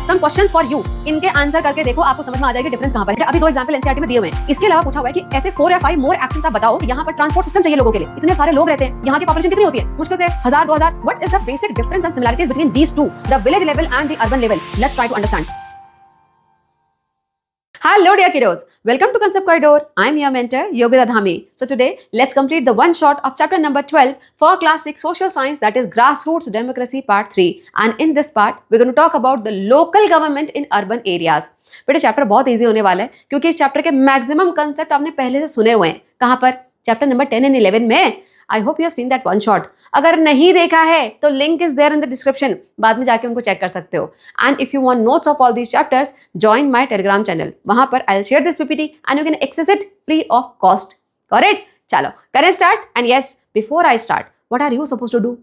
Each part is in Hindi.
सम क्वेश्चंस फॉर यू, इनके आंसर करके देखो, आपको समझ में आ जाएगी डिफरेंस कहां पर है। अभी 2 एग्जांपल एनसीईआरटी में दिए हुए हैं। इसके अलावा पूछा हुआ है कि ऐसे 4 या 5 मोर एक्शंस आप बताओ कि यहाँ पर ट्रांसपोर्ट सिस्टम चाहिए लोगों के लिए, इतने सारे लोग रहते हैं, यहाँ की पॉपुलेशन कितनी होती है, मुश्किल से 1000-2000। What is the basic difference and similarities between these two, the village level and the urban level? Let's try to understand. Hello dear kiddos, welcome to Concept Corridor. I'm your mentor Yogita Dhami. So today let's complete the one shot of chapter number 12 for class 6 social science, that is grassroots democracy part 3. And in this part we're going to talk about the local government in urban areas. बेटे चैप्टर बहुत इजी होने वाला है क्योंकि इस चैप्टर के मैक्सिमम कंसेप्ट आपने पहले से सुने हुए हैं. कहां पर? चैप्टर नंबर 10 एंड 11 में. I hope you have seen that one shot. अगर नहीं देखा है तो link is there in the description, बाद में जाके उनको चेक कर सकते हो. And if you want notes of all these chapters, join my Telegram channel. वहां पर I will share this PPT and you can access it free of cost. Correct? चलो करें start. And yes, before I start, what are you supposed to do?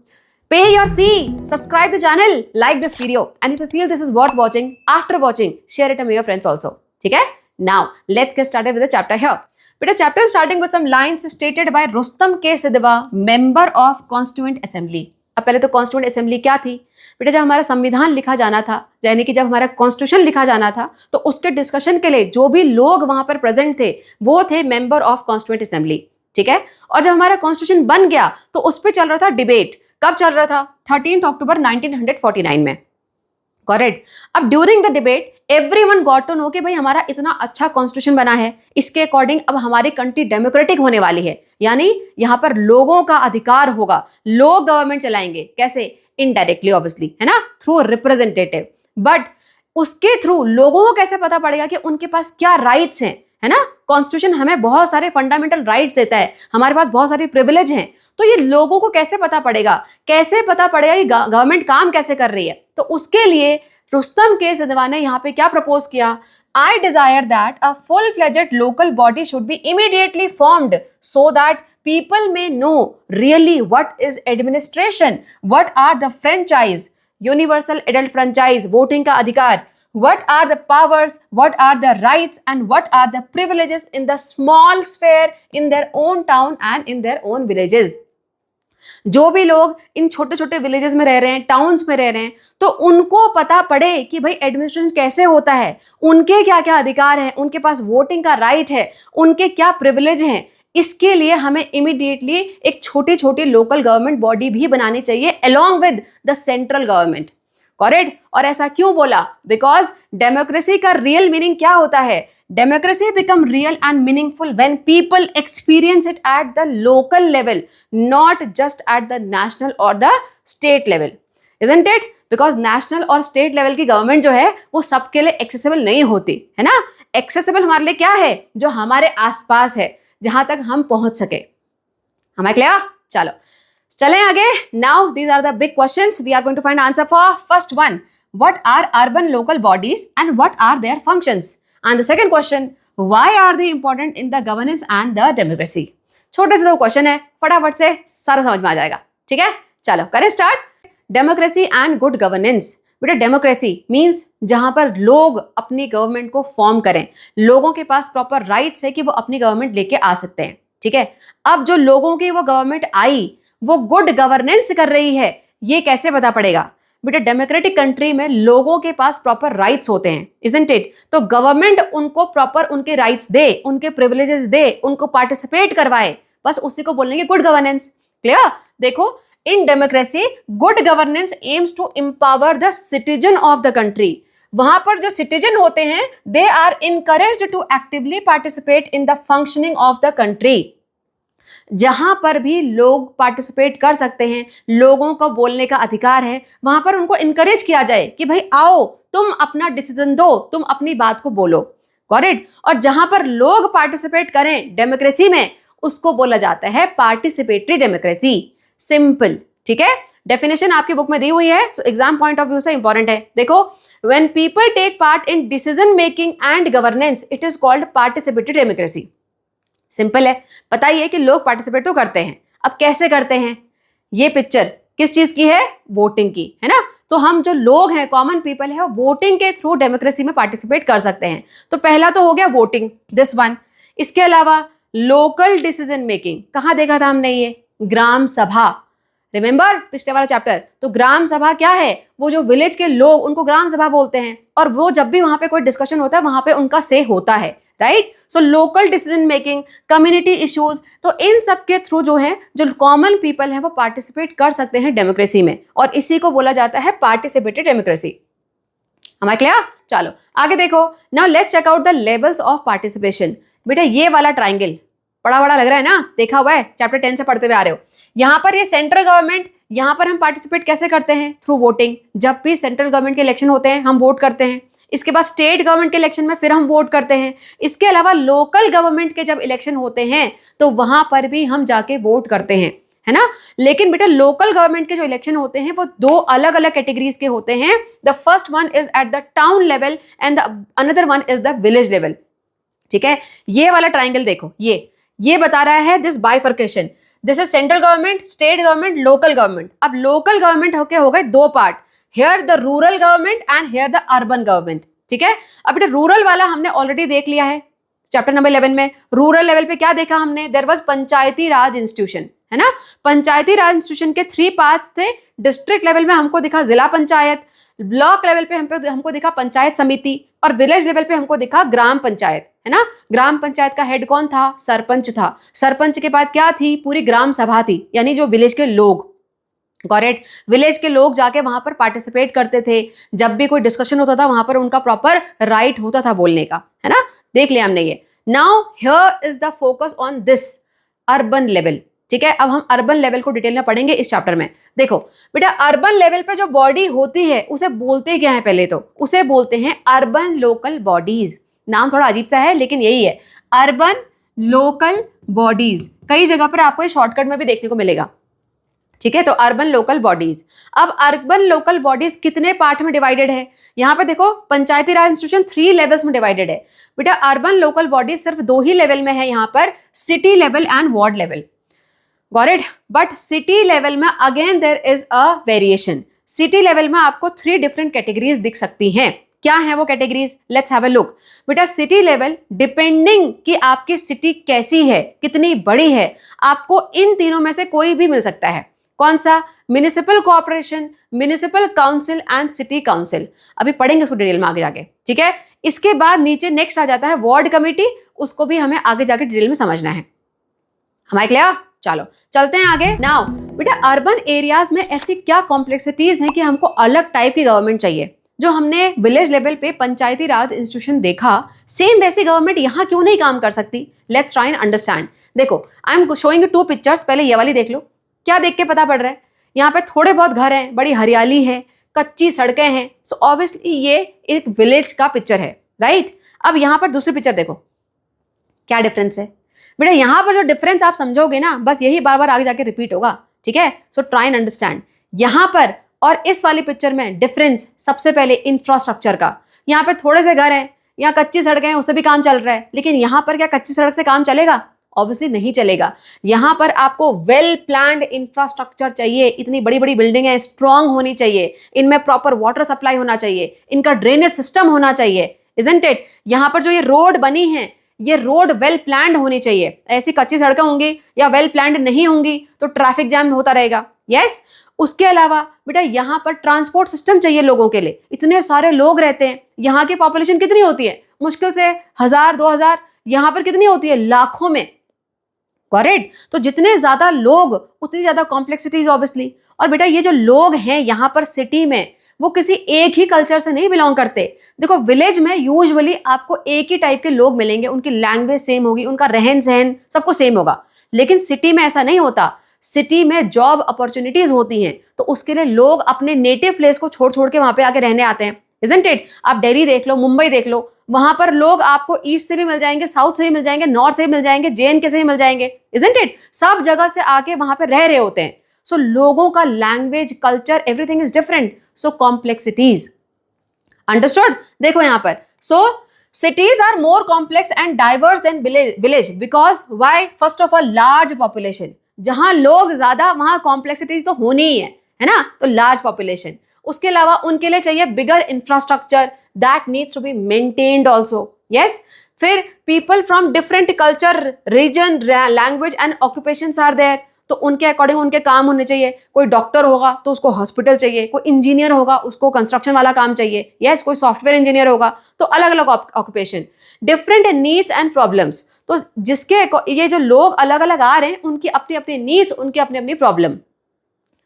Pay your fee, subscribe the channel, like this video, and if you feel this is worth watching, after watching, share it with your friends also. ठीक है? Now let's get started with the chapter here. बेटा chapter starting with some lines stated by Rustam K Sidhwa, member of constituent assembly. अब पहले तो कॉन्स्टिट्यूएंट असेंबली क्या थी बेटा? जब हमारा संविधान लिखा जाना था, यानी कि जब हमारा कॉन्स्टिट्यूशन लिखा जाना था, तो उसके डिस्कशन के लिए जो भी लोग वहां पर प्रेजेंट थे वो थे मेंबर ऑफ कॉन्स्टिट्यूएंट असेंबली. ठीक है? और जब हमारा कॉन्स्टिट्यूशन बन गया तो उस पर चल रहा था डिबेट. कब चल रहा था? 13 अक्टूबर 1949 में. करेक्ट? अब during the debate everyone got to know कि भाई हमारा इतना अच्छा कॉन्स्टिट्यूशन बना है, इसके अकॉर्डिंग अब हमारी कंट्री डेमोक्रेटिक होने वाली है, यानी यहाँ पर लोगों का अधिकार होगा, लोग गवर्नमेंट चलाएंगे. कैसे? इनडायरेक्टली ऑब्वियसली, है ना, थ्रू रिप्रेजेंटेटिव. बट उसके थ्रू लोगों को कैसे पता पड़ेगा कि उनके पास क्या राइट्स हैं, है ना? कॉन्स्टिट्यूशन हमें बहुत सारे फंडामेंटल राइट्स देता है, हमारे पास बहुत सारी प्रिविलेज हैं. तो ये लोगों को कैसे पता पड़ेगा? कैसे पता पड़ेगा कि गवर्नमेंट काम कैसे कर रही है? तो उसके लिए रुस्तम के सिद्धवा ने यहाँ पे क्या प्रपोज किया? I desire that a full-fledged local body should be immediately formed so that people may know really what is administration, what are the franchise, universal adult franchise, voting का अधिकार, what are the powers, what are the rights and what are the privileges in the small sphere in their own town and in their own villages. जो भी लोग इन छोटे छोटे विलेजेस में रह रहे हैं, टाउन्स में रह रहे हैं, तो उनको पता पड़े कि भाई एडमिनिस्ट्रेशन कैसे होता है, उनके क्या क्या अधिकार हैं, उनके पास वोटिंग का राइट है, उनके क्या प्रिविलेज हैं. इसके लिए हमें इमीडिएटली एक छोटी छोटी लोकल गवर्नमेंट बॉडी भी बनानी चाहिए along with the central government. Correct? और ऐसा क्यों बोला? बिकॉज डेमोक्रेसी का रियल मीनिंग क्या होता है? Democracy become real and meaningful when people experience it at the local level, not just at the national or the state level, isn't it? Because national और state level की गवर्नमेंट जो है वो सबके लिए accessible नहीं होती, है ना? Accessible हमारे लिए क्या है? जो हमारे आसपास है, जहां तक हम पहुंच सके. हमें क्लियर? चलो चलें आगे. Now these are the big questions we are going to find answer for. First one, what are urban local bodies and what are their functions? And the second question, why are they important in the governance and the democracy? छोटे से 2 क्वेश्चन है, फटाफट से सारा समझ में आ जाएगा. ठीक है? चलो करें start. Democracy and good governance. बेटा डेमोक्रेसी मींस जहां पर लोग अपनी गवर्नमेंट को फॉर्म करें, लोगों के पास प्रॉपर राइट्स है कि वो अपनी गवर्नमेंट लेके आ सकते हैं. ठीक है? अब जो लोगों की वो गवर्नमेंट आई वो गुड गवर्नेंस कर रही है, ये कैसे पता पड़ेगा? बेटा डेमोक्रेटिक कंट्री में लोगों के पास प्रॉपर राइट्स होते हैं, इजंट इट? तो गवर्नमेंट उनको प्रॉपर उनके राइट्स दे, उनके प्रिविलेजेस दे, उनको पार्टिसिपेट करवाए, बस उसी को बोलेंगे गुड गवर्नेंस. क्लियर? देखो, in democracy good governance aims to empower the citizen of the country. वहां पर जो सिटीजन होते हैं they are encouraged to actively participate in the functioning of the country. जहां पर भी लोग पार्टिसिपेट कर सकते हैं, लोगों को बोलने का अधिकार है, वहां पर उनको इनकरेज किया जाए कि भाई आओ, तुम अपना डिसीजन दो, तुम अपनी बात को बोलो. करेक्ट? और जहां पर लोग पार्टिसिपेट करें डेमोक्रेसी में, उसको बोला जाता है पार्टिसिपेटरी डेमोक्रेसी. सिंपल. ठीक है? डेफिनेशन आपकी बुक में दी हुई है, so exam point of view से इंपॉर्टेंट है. देखो, when people take part in decision making and governance, it is called participatory democracy. Simple है, पता ही है कि लोग पार्टिसिपेट तो करते हैं. अब कैसे करते हैं? ये पिक्चर किस चीज की है? वोटिंग की, है ना? तो हम जो लोग हैं, कॉमन पीपल है, वोटिंग के थ्रू डेमोक्रेसी में पार्टिसिपेट कर सकते हैं. तो पहला तो हो गया वोटिंग, दिस वन. इसके अलावा लोकल डिसीजन मेकिंग, कहाँ देखा था हमने? ये ग्राम सभा. रिमेंबर पिछले वाला चैप्टर? तो ग्राम सभा क्या है? वो जो विलेज के लोग, उनको ग्राम सभा बोलते हैं, और वो जब भी वहां पे कोई डिस्कशन होता है वहां पे उनका से होता है, right? So local decision making, community issues, तो इन सब के थ्रू जो है, जो कॉमन पीपल है वो पार्टिसिपेट कर सकते हैं डेमोक्रेसी में, और इसी को बोला जाता है participatory democracy. Am I clear? चलो आगे देखो। Now let's check out the levels of participation. बेटा ये वाला ट्राइंगल बड़ा बड़ा लग रहा है ना, देखा हुआ है, चैप्टर 10 से पढ़ते हुए आ रहे हो। यहाँ पर ये सेंट्रल गवर्नमेंट, यहाँ पर हम पार्टिसिपेट कैसे करते हैं? Through voting. जब भी सेंट्रल गवर्नमेंट के इलेक्शन होते हैं हम वोट करते हैं। इसके बाद स्टेट गवर्नमेंट के इलेक्शन में फिर हम वोट करते हैं। इसके अलावा लोकल गवर्नमेंट के जब इलेक्शन होते हैं तो वहां पर भी हम जाके वोट करते हैं, है ना। लेकिन बेटा लोकल गवर्नमेंट के जो इलेक्शन होते हैं वो दो अलग अलग कैटेगरीज के होते हैं। The first one is at the town level and another one is the village level. ठीक है, ये वाला ट्राइंगल देखो, ये बता रहा है this bifurcation. This is central government, state government, local government. अब लोकल गवर्नमेंट होके हो गए दो part, here the rural government and here the urban government. ठीक है, अब बेटा रूरल वाला हमने ऑलरेडी देख लिया है चैप्टर नंबर 11 में। रूरल लेवल पे क्या देखा हमने? There was Panchayati Raj institution, है ना। पंचायती राज इंस्टीट्यूशन के 3 पार्ट्स थे। डिस्ट्रिक्ट लेवल में हमको दिखा जिला पंचायत, ब्लॉक लेवल पे हमको दिखा पंचायत समिति, और विलेज लेवल पे हमको दिखा ग्राम पंचायत, है ना। ग्राम पंचायत का हेड कौन था? सरपंच था। सरपंच के बाद क्या थी? पूरी ग्राम सभा थी, यानी जो विलेज के लोग, करेक्ट, विलेज के लोग जाके वहां पर पार्टिसिपेट करते थे। जब भी कोई डिस्कशन होता था वहां पर उनका प्रॉपर राइट होता था बोलने का, है ना। देख लिया हमने ये। Now here is the focus on this urban level. ठीक है, अब हम अर्बन लेवल को डिटेल में पढ़ेंगे इस चैप्टर में। देखो बेटा अर्बन लेवल पे जो बॉडी होती है उसे बोलते क्या है? पहले तो उसे बोलते हैं अर्बन लोकल बॉडीज। नाम थोड़ा अजीब सा है लेकिन यही है, अर्बन लोकल बॉडीज। कई जगह पर आपको ये शॉर्टकट में भी देखने को मिलेगा। ठीक है, तो अर्बन लोकल बॉडीज। अब अर्बन लोकल बॉडीज कितने पार्ट में डिवाइडेड है? यहाँ पे देखो पंचायती राज इंस्टीट्यूशन 3 लेवल्स में डिवाइडेड है। बेटा अर्बन लोकल बॉडीज सिर्फ 2 ही लेवल में है, यहाँ पर city level and ward level. Got it? But city level में again there is a variation. City level में आपको 3 डिफरेंट कैटेगरीज दिख सकती हैं। क्या है वो categories? Let's have a look. बेटा सिटी लेवल डिपेंडिंग कि आपकी सिटी कैसी है, कितनी बड़ी है, आपको इन तीनों में से कोई भी मिल सकता है। कौन सा? Municipal corporation, municipal council and city council. अभी पढ़ेंगे उसको डिटेल में आगे जाके। ठीक है, इसके बाद नीचे नेक्स्ट आ जाता है वार्ड कमेटी, उसको भी हमें आगे जाके डिटेल में समझना है। हमारे क्लियर? चलो चलते हैं आगे। नाउ बेटा अर्बन एरियाज में ऐसी क्या कॉम्प्लेक्सिटीज हैं कि हमको अलग टाइप की गवर्नमेंट चाहिए। जो हमने विलेज लेवल पे पंचायती राज इंस्टीट्यूशन देखा, सेम वैसी गवर्नमेंट यहाँ क्यों नहीं काम कर सकती? Let's try and understand. देखो आई एम शोइंग 2 पिक्चर्स। पहले ये वाली देख लो। क्या देख के पता पड़ रहा है? यहाँ पे थोड़े बहुत घर हैं, बड़ी हरियाली है, कच्ची सड़कें हैं। सो ऑब्वियसली ये एक विलेज का पिक्चर है, राइट। अब यहाँ पर दूसरी पिक्चर देखो, क्या डिफरेंस है? बेटा यहाँ पर जो डिफरेंस आप समझोगे ना, बस यही बार बार आगे जाके रिपीट होगा। ठीक है, सो ट्राई एंड अंडरस्टैंड। यहाँ पर और इस वाली पिक्चर में डिफरेंस सबसे पहले इंफ्रास्ट्रक्चर का। यहाँ पे थोड़े से घर हैं, यहाँ कच्ची सड़कें हैं, उससे भी काम चल रहा है। लेकिन यहाँ पर क्या कच्ची सड़क से काम चलेगा? ऑब्वियसली नहीं चलेगा। यहाँ पर आपको वेल प्लान्ड इंफ्रास्ट्रक्चर चाहिए। इतनी बड़ी बड़ी बिल्डिंगें स्ट्रांग होनी चाहिए, इनमें प्रॉपर वाटर सप्लाई होना चाहिए, इनका ड्रेनेज सिस्टम होना चाहिए, इजंट इट। यहाँ पर जो ये रोड बनी है, ये रोड वेल प्लान्ड होनी चाहिए। ऐसी कच्ची सड़कें होंगी या वेल प्लान्ड नहीं होंगी तो ट्रैफिक जैम होता रहेगा। यस, उसके अलावा बेटा यहाँ पर ट्रांसपोर्ट सिस्टम चाहिए लोगों के लिए। इतने सारे लोग रहते हैं, यहाँ की पॉपुलेशन कितनी होती है? मुश्किल से 1000-2000, यहाँ पर कितनी होती है? लाखों में। करेक्ट, तो जितने ज्यादा लोग उतनी ज्यादा कॉम्प्लेक्सिटीज ऑब्वियसली। और बेटा ये जो लोग हैं यहाँ पर सिटी में, वो किसी एक ही कल्चर से नहीं बिलोंग करते। देखो विलेज में यूजुअली आपको एक ही टाइप के लोग मिलेंगे, उनकी लैंग्वेज सेम होगी, उनका रहन सहन सबको सेम होगा। लेकिन सिटी में ऐसा नहीं होता। सिटी में जॉब अपॉर्चुनिटीज होती हैं, तो उसके लिए लोग अपने नेटिव प्लेस को छोड़ छोड़ के वहां पे आके रहने आते हैं, इजंट इट। आप दिल्ली देख लो, मुंबई देख लो, वहां पर लोग आपको ईस्ट से भी मिल जाएंगे, साउथ से भी मिल जाएंगे, नॉर्थ से भी मिल जाएंगे, JNK से भी मिल जाएंगे, इजंट इट। सब जगह से आके वहां पे रह रहे होते हैं। सो लोगों का language, culture, everything is different. So complexities, understood. देखो यहाँ पर, सो cities are more complex and diverse than village because why? First of all large population। जहां लोग ज्यादा वहां कॉम्प्लेक्सिटीज तो होनी ही है ना, तो लार्ज पॉपुलेशन। उसके अलावा उनके लिए चाहिए bigger infrastructure that needs to be maintained also. Yes, फिर people from different culture, region, language and occupations are there. तो उनके अकॉर्डिंग उनके काम होने चाहिए। कोई डॉक्टर होगा तो उसको हॉस्पिटल चाहिए, कोई इंजीनियर होगा उसको कंस्ट्रक्शन वाला काम चाहिए, यस, कोई सॉफ्टवेयर इंजीनियर होगा, तो अलग अलग occupation, different needs and problems. तो जिसके ये जो लोग अलग अलग आ रहे हैं उनकी अपनी अपनी नीड्स, उनकी अपनी अपनी problem.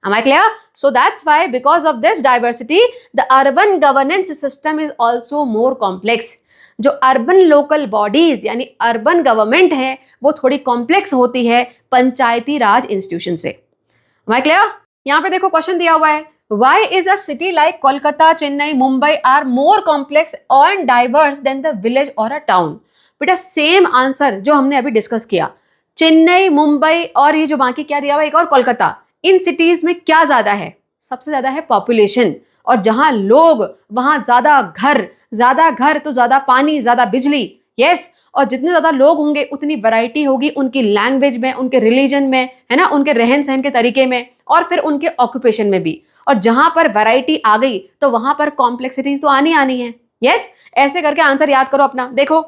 Am I clear? So that's why because of this diversity, the urban governance system is also more complex. जो अर्बन लोकल बॉडीज यानी अर्बन गवर्नमेंट है वो थोड़ी कॉम्प्लेक्स होती है पंचायती राज इंस्टीट्यूशन से। Am I clear? यहाँ पे देखो क्वेश्चन दिया हुआ है, Why is a city like Kolkata, Chennai, Mumbai are more complex and diverse than the village or a town? बेटा सेम आंसर जो हमने अभी डिस्कस किया, चेन्नई, मुंबई और ये जो बाकी क्या दिया हुआ एक और कोलकाता, इन सिटीज में क्या ज्यादा है? सबसे ज्यादा है पॉपुलेशन, और जहां लोग वहां ज्यादा घर तो ज्यादा पानी, ज्यादा बिजली, यस। और जितने ज्यादा लोग होंगे उतनी वैरायटी होगी उनकी लैंग्वेज में, उनके रिलीजन में, है ना, उनके रहन सहन के तरीके में, और फिर उनके ऑक्यूपेशन में भी। और जहां पर वैरायटी आ गई तो वहां पर कॉम्प्लेक्सिटीज तो आनी है, यस। ऐसे करके आंसर याद करो अपना। देखो,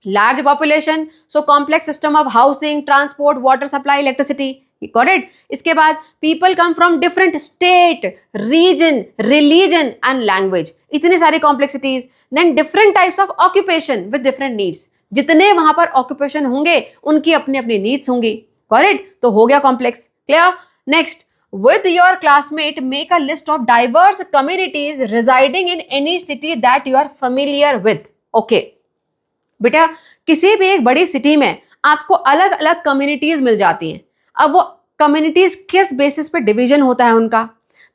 large population, so complex system of housing, transport, water supply, electricity, got it? इसके बाद people come from different state, region, religion and language, इतने सारे complexities, then different types of occupation with different needs, जितने वहां पर occupation होंगे उनकी अपनी अपनी needs होंगी, got it? तो हो गया complex, clear? Next, with your classmate make a list of diverse communities residing in any city that you are familiar with, okay? बेटा किसी भी एक बड़ी सिटी में आपको अलग अलग कम्युनिटीज मिल जाती हैं। अब वो कम्युनिटीज किस बेसिस पे डिवीजन होता है उनका?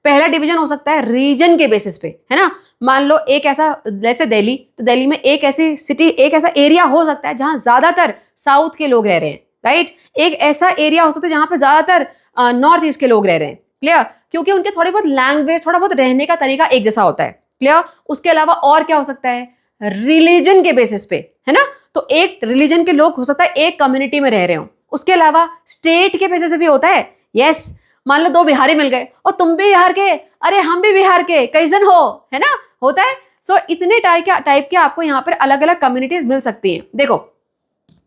पहला डिवीजन हो सकता है रीजन के बेसिस पे, है ना। मान लो एक ऐसा, लेट्स से दिल्ली, तो दिल्ली में एक ऐसी सिटी, एक ऐसा एरिया हो सकता है जहां ज्यादातर साउथ के लोग रह रहे हैं, राइट। एक ऐसा एरिया हो सकता है जहां पर ज्यादातर नॉर्थ ईस्ट के लोग रह रहे हैं, क्लियर, क्योंकि उनके थोड़ी बहुत लैंग्वेज, थोड़ा बहुत रहने का तरीका एक जैसा होता है, क्लियर। उसके अलावा और क्या हो सकता है? रिलीजन के बेसिस पे, है ना। तो एक रिलीजन के लोग हो सकता है एक कम्युनिटी में रह रहे हो। उसके अलावा स्टेट के बेसिस पे भी होता है, यस। मान लो दो बिहारी मिल गए और तुम भी बिहार के, अरे हम भी बिहार के, कैसन हो, है ना, होता है। सो इतने टाइप के आपको यहाँ पर अलग अलग कम्युनिटीज मिल सकती हैं। देखो,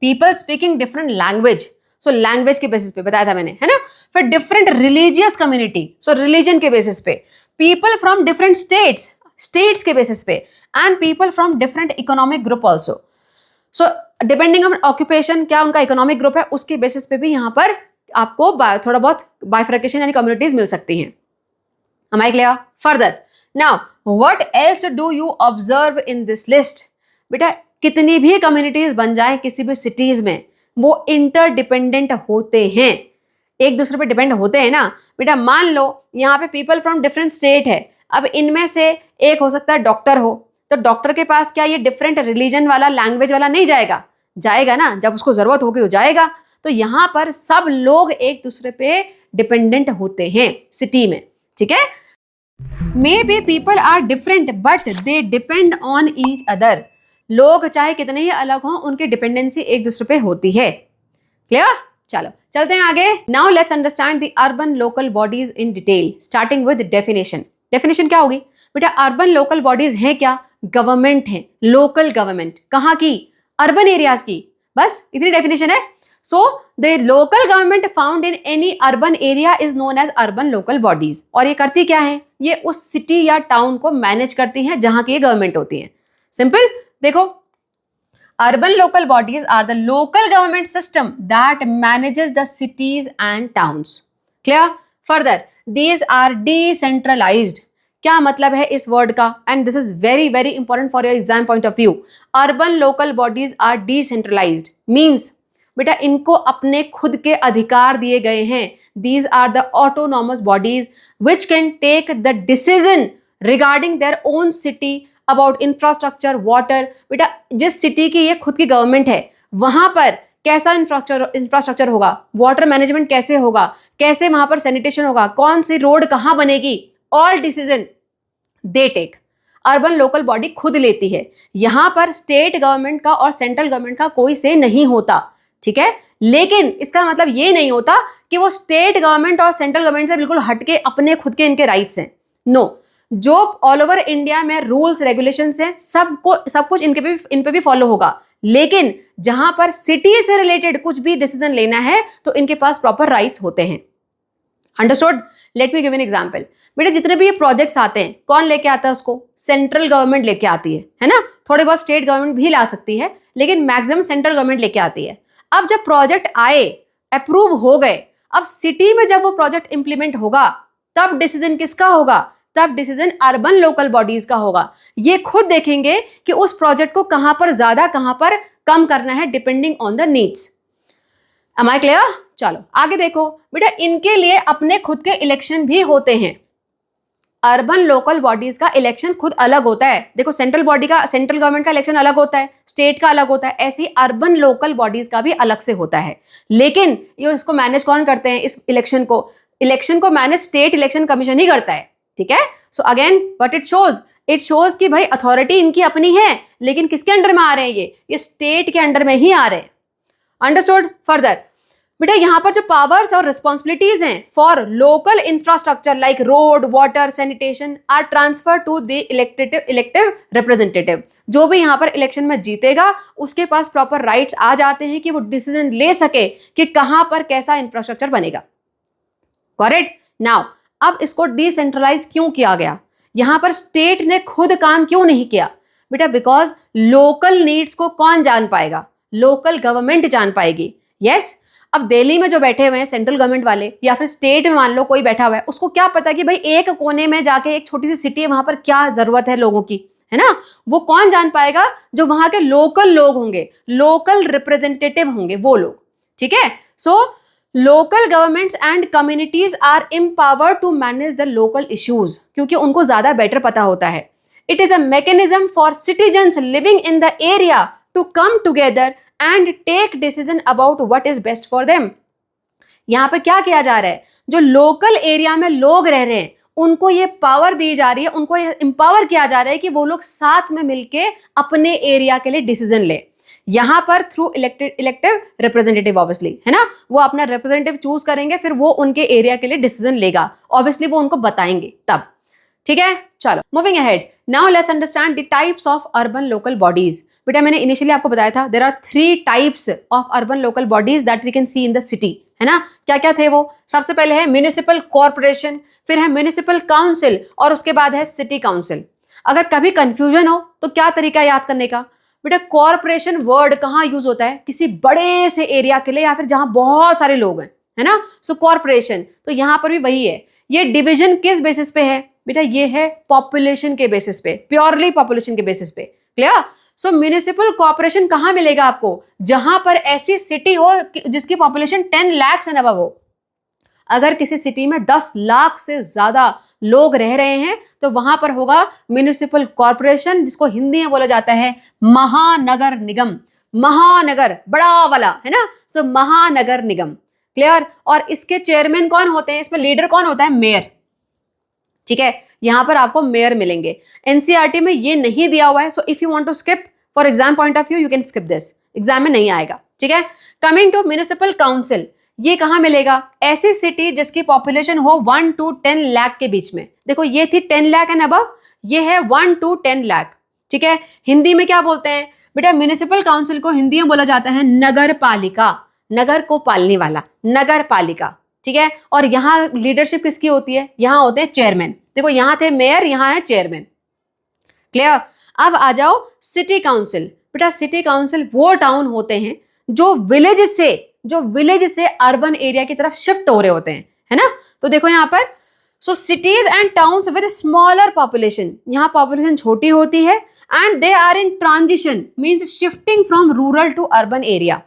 people speaking different language, so language के बेसिस पे बताया था मैंने, है ना। फिर डिफरेंट रिलीजियस कम्युनिटी, सो रिलीजन के बेसिस पे। पीपल फ्रॉम डिफरेंट स्टेट्स के बेसिस पे, and people from different economic group also. So depending on occupation, क्या उनका इकोनॉमिक ग्रुप है, उसके बेसिस पे भी यहाँ पर आपको थोड़ा बहुत बाइफर्केशन यानी कम्युनिटीज मिल सकती हैं। Am I clear? Further, now what else do you observe in this list? बेटा कितनी भी कम्युनिटीज बन जाए किसी भी सिटीज में, वो इंटरडिपेंडेंट होते हैं, एक दूसरे पे डिपेंड होते हैं ना। बेटा मान लो यहाँ पे पीपल फ्रॉम डिफरेंट स्टेट है, अब इनमें से एक हो सकता है डॉक्टर हो, तो डॉक्टर के पास क्या ये डिफरेंट रिलीजन वाला, लैंग्वेज वाला नहीं जाएगा? जाएगा ना, जब उसको जरूरत होगी तो जाएगा। तो यहाँ पर सब लोग एक दूसरे पे डिपेंडेंट होते हैं सिटी में, ठीक है। May be people are different but they depend on each other, लोग चाहे कितने ही अलग हों उनकी डिपेंडेंसी एक दूसरे पे होती है, क्लियर। चलो चलते हैं आगे। Now let's understand the urban local bodies in detail, starting with definition. Definition क्या होगी बेटा? अर्बन लोकल बॉडीज है क्या? गवर्नमेंट है, लोकल गवर्नमेंट। कहाँ की? अर्बन एरियाज की, बस इतनी डेफिनेशन है। So the local government found in any urban area is known as urban local bodies. और ये करती क्या है? ये उस सिटी या टाउन को मैनेज करती हैं जहां की गवर्नमेंट होती है। सिंपल, देखो, urban local bodies are the local government system that manages the cities and towns, clear. Further, these are decentralised. क्या मतलब है इस वर्ड का? And this is very very important for your exam point of view. Urban local bodies are decentralised means बेटा इनको अपने खुद के अधिकार दिए गए हैं। These are the autonomous bodies which can take the decision regarding their own city about infrastructure, water. बेटा जिस सिटी की ये खुद की गवर्नमेंट है वहां पर कैसा इंफ्रास्ट्रक्चर होगा, वाटर मैनेजमेंट कैसे होगा, कैसे वहां पर सैनिटेशन होगा, कौन सी रोड कहाँ बनेगी, all decision they take. Urban local body खुद लेती है। यहां पर स्टेट गवर्नमेंट का और सेंट्रल गवर्नमेंट का कोई से नहीं होता, ठीक है। लेकिन इसका मतलब ये नहीं होता कि वो स्टेट गवर्नमेंट और सेंट्रल गवर्नमेंट से बिल्कुल हटके अपने खुद के इनके राइट्स हैं। नो, जो ऑल ओवर इंडिया में रूल्स रेगुलेशंस हैं सब कुछ इन पे भी फॉलो होगा, लेकिन जहां पर सिटी से रिलेटेड कुछ भी डिसीजन लेना है तो इनके पास प्रॉपर राइट्स होते हैं। Understood? Let me give an example. बेटा जितने भी ये प्रोजेक्ट्स आते हैं कौन लेके आता है उसको? सेंट्रल गवर्नमेंट लेके आती है ना? थोड़े बहुत स्टेट गवर्नमेंट भी ला सकती है, लेकिन मैक्सिमम सेंट्रल गवर्नमेंट लेके आती है। अब जब प्रोजेक्ट आए, अप्रूव हो गए, अब सिटी में जब वो प्रोजेक्ट इंप्लीमेंट होगा तब डिसीजन किसका होगा? तब डिसीजन अर्बन लोकल बॉडीज का होगा। ये खुद देखेंगे कि उस प्रोजेक्ट को कहां पर ज्यादा कहां पर कम करना है, depending on the needs. Am I clear? चलो आगे देखो बेटा, इनके लिए अपने खुद के इलेक्शन भी होते हैं। अर्बन लोकल बॉडीज का इलेक्शन खुद अलग होता है। देखो सेंट्रल गवर्नमेंट का इलेक्शन अलग होता है, स्टेट का अलग होता है, ऐसे ही अर्बन लोकल बॉडीज का भी अलग से होता है। लेकिन ये इसको मैनेज कौन करते हैं? इस इलेक्शन को मैनेज स्टेट इलेक्शन कमीशन ही करता है। ठीक है? So again what it shows कि भाई अथॉरिटी इनकी अपनी है, लेकिन किसके अंडर में आ रहे हैं? ये स्टेट के अंडर में ही आ रहे हैं। अंडरस्टूड? फर्दर बेटा यहां पर जो पावर्स और रिस्पॉन्सिबिलिटीज हैं for local infrastructure like road, water, sanitation are transfer to the elective representative. जो भी यहां पर इलेक्शन में जीतेगा उसके पास प्रॉपर राइट्स आ जाते हैं कि वो डिसीजन ले सके कि कहां पर कैसा इंफ्रास्ट्रक्चर बनेगा। करेक्ट? नाउ अब इसको डिसेंट्रलाइज क्यों किया गया? यहां पर स्टेट ने खुद काम क्यों नहीं किया? बेटा बिकॉज लोकल नीड्स को कौन जान पाएगा? लोकल गवर्नमेंट जान पाएगी। यस अब दिल्ली में जो बैठे हुए हैं सेंट्रल गवर्नमेंट वाले, या फिर स्टेट में मान लो कोई बैठा हुआ है, उसको क्या पता कि भाई एक कोने में जाके एक छोटी सी सिटी है वहां पर क्या जरूरत है लोगों की, है ना? वो कौन जान पाएगा? जो वहां के लोकल लोग होंगे, लोकल रिप्रेजेंटेटिव होंगे वो लोग। ठीक है? So local governments and communities are empowered to manage the local issues, क्योंकि उनको ज्यादा बेटर पता होता है। It is a mechanism for citizens living in the area to come together and take decision about what is best for them. यहां पर क्या किया जा रहा है? जो लोकल एरिया में लोग रह रहे हैं उनको ये पावर दी जा रही है, उनको ये एम्पावर किया जा रहा है कि वो लोग साथ में मिलके अपने एरिया के लिए डिसीजन ले। यहां पर थ्रू इलेक्टिव रिप्रेजेंटेटिव ऑब्वियसली, है ना? वो अपना रिप्रेजेंटेटिव चूज करेंगे, फिर वो उनके एरिया के लिए डिसीजन लेगा। ऑब्वियसली वो उनको बताएंगे तब। ठीक है? चलो moving ahead, now let's understand the types of urban local bodies. बेटा मैंने इनिशियली आपको बताया था there are 3 types of urban local bodies that we can see in the city, है ना? क्या क्या थे वो? सबसे पहले है म्युनिसिपल कॉर्पोरेशन, फिर है म्युनिसिपल काउंसिल और उसके बाद है सिटी काउंसिल। अगर कभी कंफ्यूजन हो तो क्या तरीका याद करने का? बेटा कॉर्पोरेशन वर्ड कहाँ यूज होता है? किसी बड़े से एरिया के लिए या फिर जहां बहुत सारे लोग हैं, है ना? सो कॉर्पोरेशन, तो यहां पर भी वही है। ये डिवीजन किस बेसिस पे है? बेटा ये है पॉपुलेशन के बेसिस पे, प्योरली पॉपुलेशन के बेसिस पे। क्लियर? सो म्युनिसिपल कॉर्पोरेशन कहां मिलेगा आपको? जहां पर ऐसी सिटी हो जिसकी पॉपुलेशन 10 लाख एंड अबव हो। अगर किसी सिटी में 10 लाख से ज्यादा लोग रह रहे हैं तो वहां पर होगा म्युनिसिपल कॉर्पोरेशन, जिसको हिंदी में बोला जाता है महानगर निगम। महानगर बड़ा वाला, है ना? सो महानगर निगम। क्लियर? और इसके चेयरमैन कौन होते हैं? इसमें लीडर कौन होता है? मेयर। ठीक है? यहां पर आपको मेयर मिलेंगे। एनसीईआरटी में ये नहीं दिया हुआ है, so if you want to skip for exam point of view you can skip this, exam में नहीं आएगा। ठीक है? कमिंग टू म्युनिसिपल काउंसिल, ये कहां मिलेगा? ऐसी सिटी जिसकी पॉपुलेशन हो 1 to 10 लाख के बीच में। देखो ये थी 10 लाख एंड अबव, ये है 1 to 10 लाख। ठीक है? हिंदी में क्या बोलते हैं? बेटा म्युनिसिपल काउंसिल को हिंदी में बोला जाता है नगर पालिका, नगर को पालने वाला, नगर पालिका। ठीक है? और यहाँ लीडरशिप किसकी होती है? यहाँ होते हैं चेयरमैन। देखो यहाँ थे मेयर, यहाँ है चेयरमैन। क्लियर? अब आ जाओ सिटी काउंसिल। बेटा सिटी काउंसिल वो टाउन होते हैं जो विलेज से अर्बन एरिया की तरफ शिफ्ट हो रहे होते हैं, है ना? तो देखो यहाँ पर, so cities and towns with smaller population, यहाँ पॉपुलेशन छोटी होती है and they are in transition, means shifting from rural to urban area.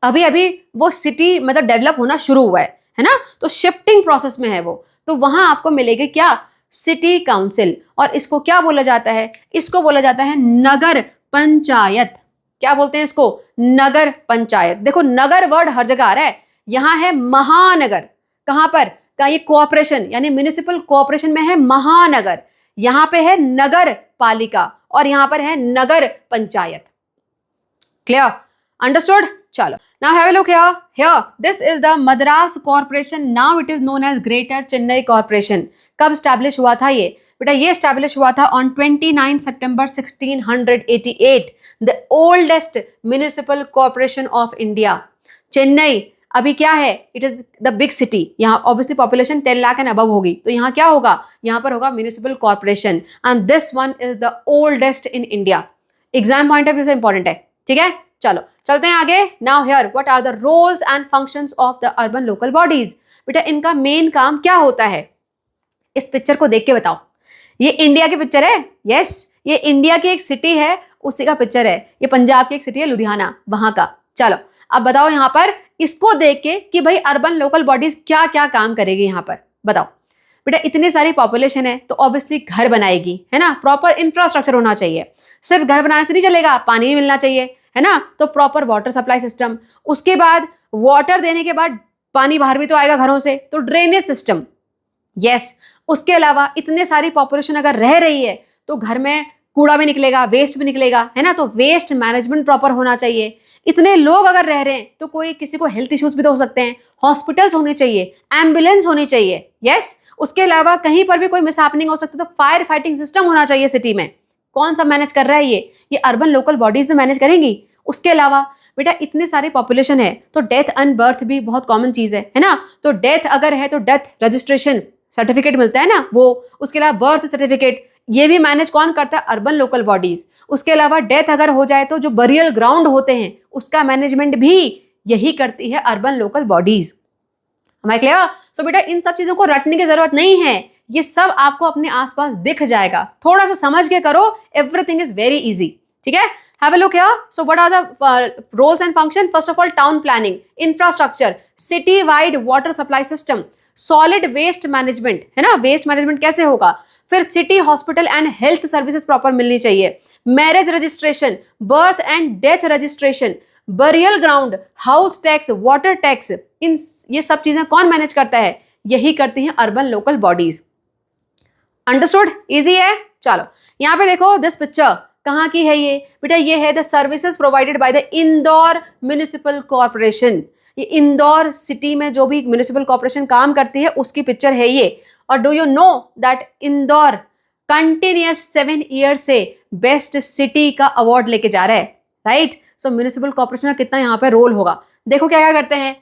अभी अभी वो सिटी मतलब डेवलप होना शुरू हुआ है ना? तो शिफ्टिंग प्रोसेस में है वो, तो वहां आपको मिलेगी क्या? City council. और इसको क्या बोला जाता है? इसको बोला जाता है नगर पंचायत। क्या बोलते हैं इसको? नगर पंचायत। देखो नगर वर्ड हर जगह आ रहा है। यहां है महानगर, कहां पर? का ये कोऑपरेशन यानी म्युनिसिपल कोऑपरेशन में है महानगर, यहां पे है नगर पालिका और यहां पर है नगर पंचायत। क्लियर? अंडरस्टूड? चलो now have a look here. Here this is the Madras corporation, now it is known as greater Chennai corporation. कब स्टैब्लिश हुआ था ये? बेटा ये स्टैब्लिश हुआ था ऑन 29 सितंबर 1688, the oldest municipal corporation of India. Chennai अभी क्या है, it is the big city, यहाँ obviously population 10 lakh and above होगी, तो यहाँ क्या होगा, यहाँ पर होगा municipal corporation, and this one is the oldest in India. Exam point of view से इंपॉर्टेंट है, ठीक है। चलो चलते हैं आगे। Now here what are the roles and functions of the urban local bodies. बेटा इनका मेन काम क्या होता है, इस पिक्चर को देख के बताओ। ये इंडिया की पिक्चर है, यस ये इंडिया की एक सिटी है, उसी का पिक्चर है। ये पंजाब की एक सिटी है लुधियाना, वहां का। चलो अब बताओ यहाँ पर इसको देख के कि भाई अर्बन लोकल बॉडीज क्या क्या काम करेगी यहाँ पर, बताओ। बेटा इतनी सारी पॉपुलेशन है तो ऑब्वियसली घर बनाएगी, है ना, प्रॉपर इंफ्रास्ट्रक्चर होना चाहिए। सिर्फ घर बनाने से नहीं चलेगा, पानी भी मिलना चाहिए, है ना, तो प्रॉपर वाटर सप्लाई सिस्टम, उसके बाद वाटर देने के बाद पानी बाहर भी तो आएगा घरों से, तो ड्रेनेज सिस्टम, यस। उसके अलावा इतने सारी पॉपुलेशन अगर रह रही है तो घर में कूड़ा भी निकलेगा, वेस्ट भी निकलेगा, है ना, तो वेस्ट मैनेजमेंट प्रॉपर होना चाहिए। इतने लोग अगर रह रहे हैं तो कोई किसी को हेल्थ इश्यूज भी तो हो सकते हैं, हॉस्पिटल्स होने चाहिए, एम्बुलेंस होनी चाहिए, यस। उसके अलावा कहीं पर भी कोई मिसहैपनिंग हो सकती है तो फायर फाइटिंग सिस्टम होना चाहिए सिटी में। कौन सा मैनेज कर रहा है, ये अर्बन लोकल बॉडीज मैनेज करेंगी। उसके अलावा बेटा इतनी सारी पॉपुलेशन है तो डेथ एंड बर्थ भी बहुत कॉमन चीज है ना, तो डेथ अगर है तो डेथ रजिस्ट्रेशन सर्टिफिकेट मिलता है ना वो, उसके अलावा बर्थ सर्टिफिकेट, ये भी मैनेज कौन करता है, अर्बन लोकल बॉडीज। उसके अलावा डेथ अगर हो जाए तो जो बरियल ग्राउंड होते हैं उसका मैनेजमेंट भी यही करती है अर्बन लोकल बॉडीज। हमें क्लियर। सो बेटा इन सब चीजों को रटने की जरूरत नहीं है, ये सब आपको अपने आसपास दिख जाएगा, थोड़ा सा समझ के करो, एवरीथिंग इज वेरी इजी, ठीक है। Have a look here. So what are the roles and function? First of all, town planning, infrastructure, city-wide water supply system, solid waste management, है ना, waste management कैसे होगा, फिर city hospital and health services proper मिलनी चाहिए, marriage registration, birth and death registration, burial ground, house tax, water tax, इन ये सब चीजें कौन मैनेज करता है, यही करती हैं urban local bodies. Understood, easy है। चलो यहाँ पे देखो दिस पिक्चर, कहाँ की है ये, बेटा ये है the services provided by the Indore municipal corporation. ये इंदौर सिटी में जो भी म्युनिसिपल कॉर्पोरेशन काम करती है उसकी पिक्चर है ये। और do you know that Indore continuous 7 year से बेस्ट सिटी का अवार्ड लेके जा रहा है, राइट। सो म्युनिसिपल कॉर्पोरेशन का कितना यहाँ पे रोल होगा, देखो क्या क्या करते हैं।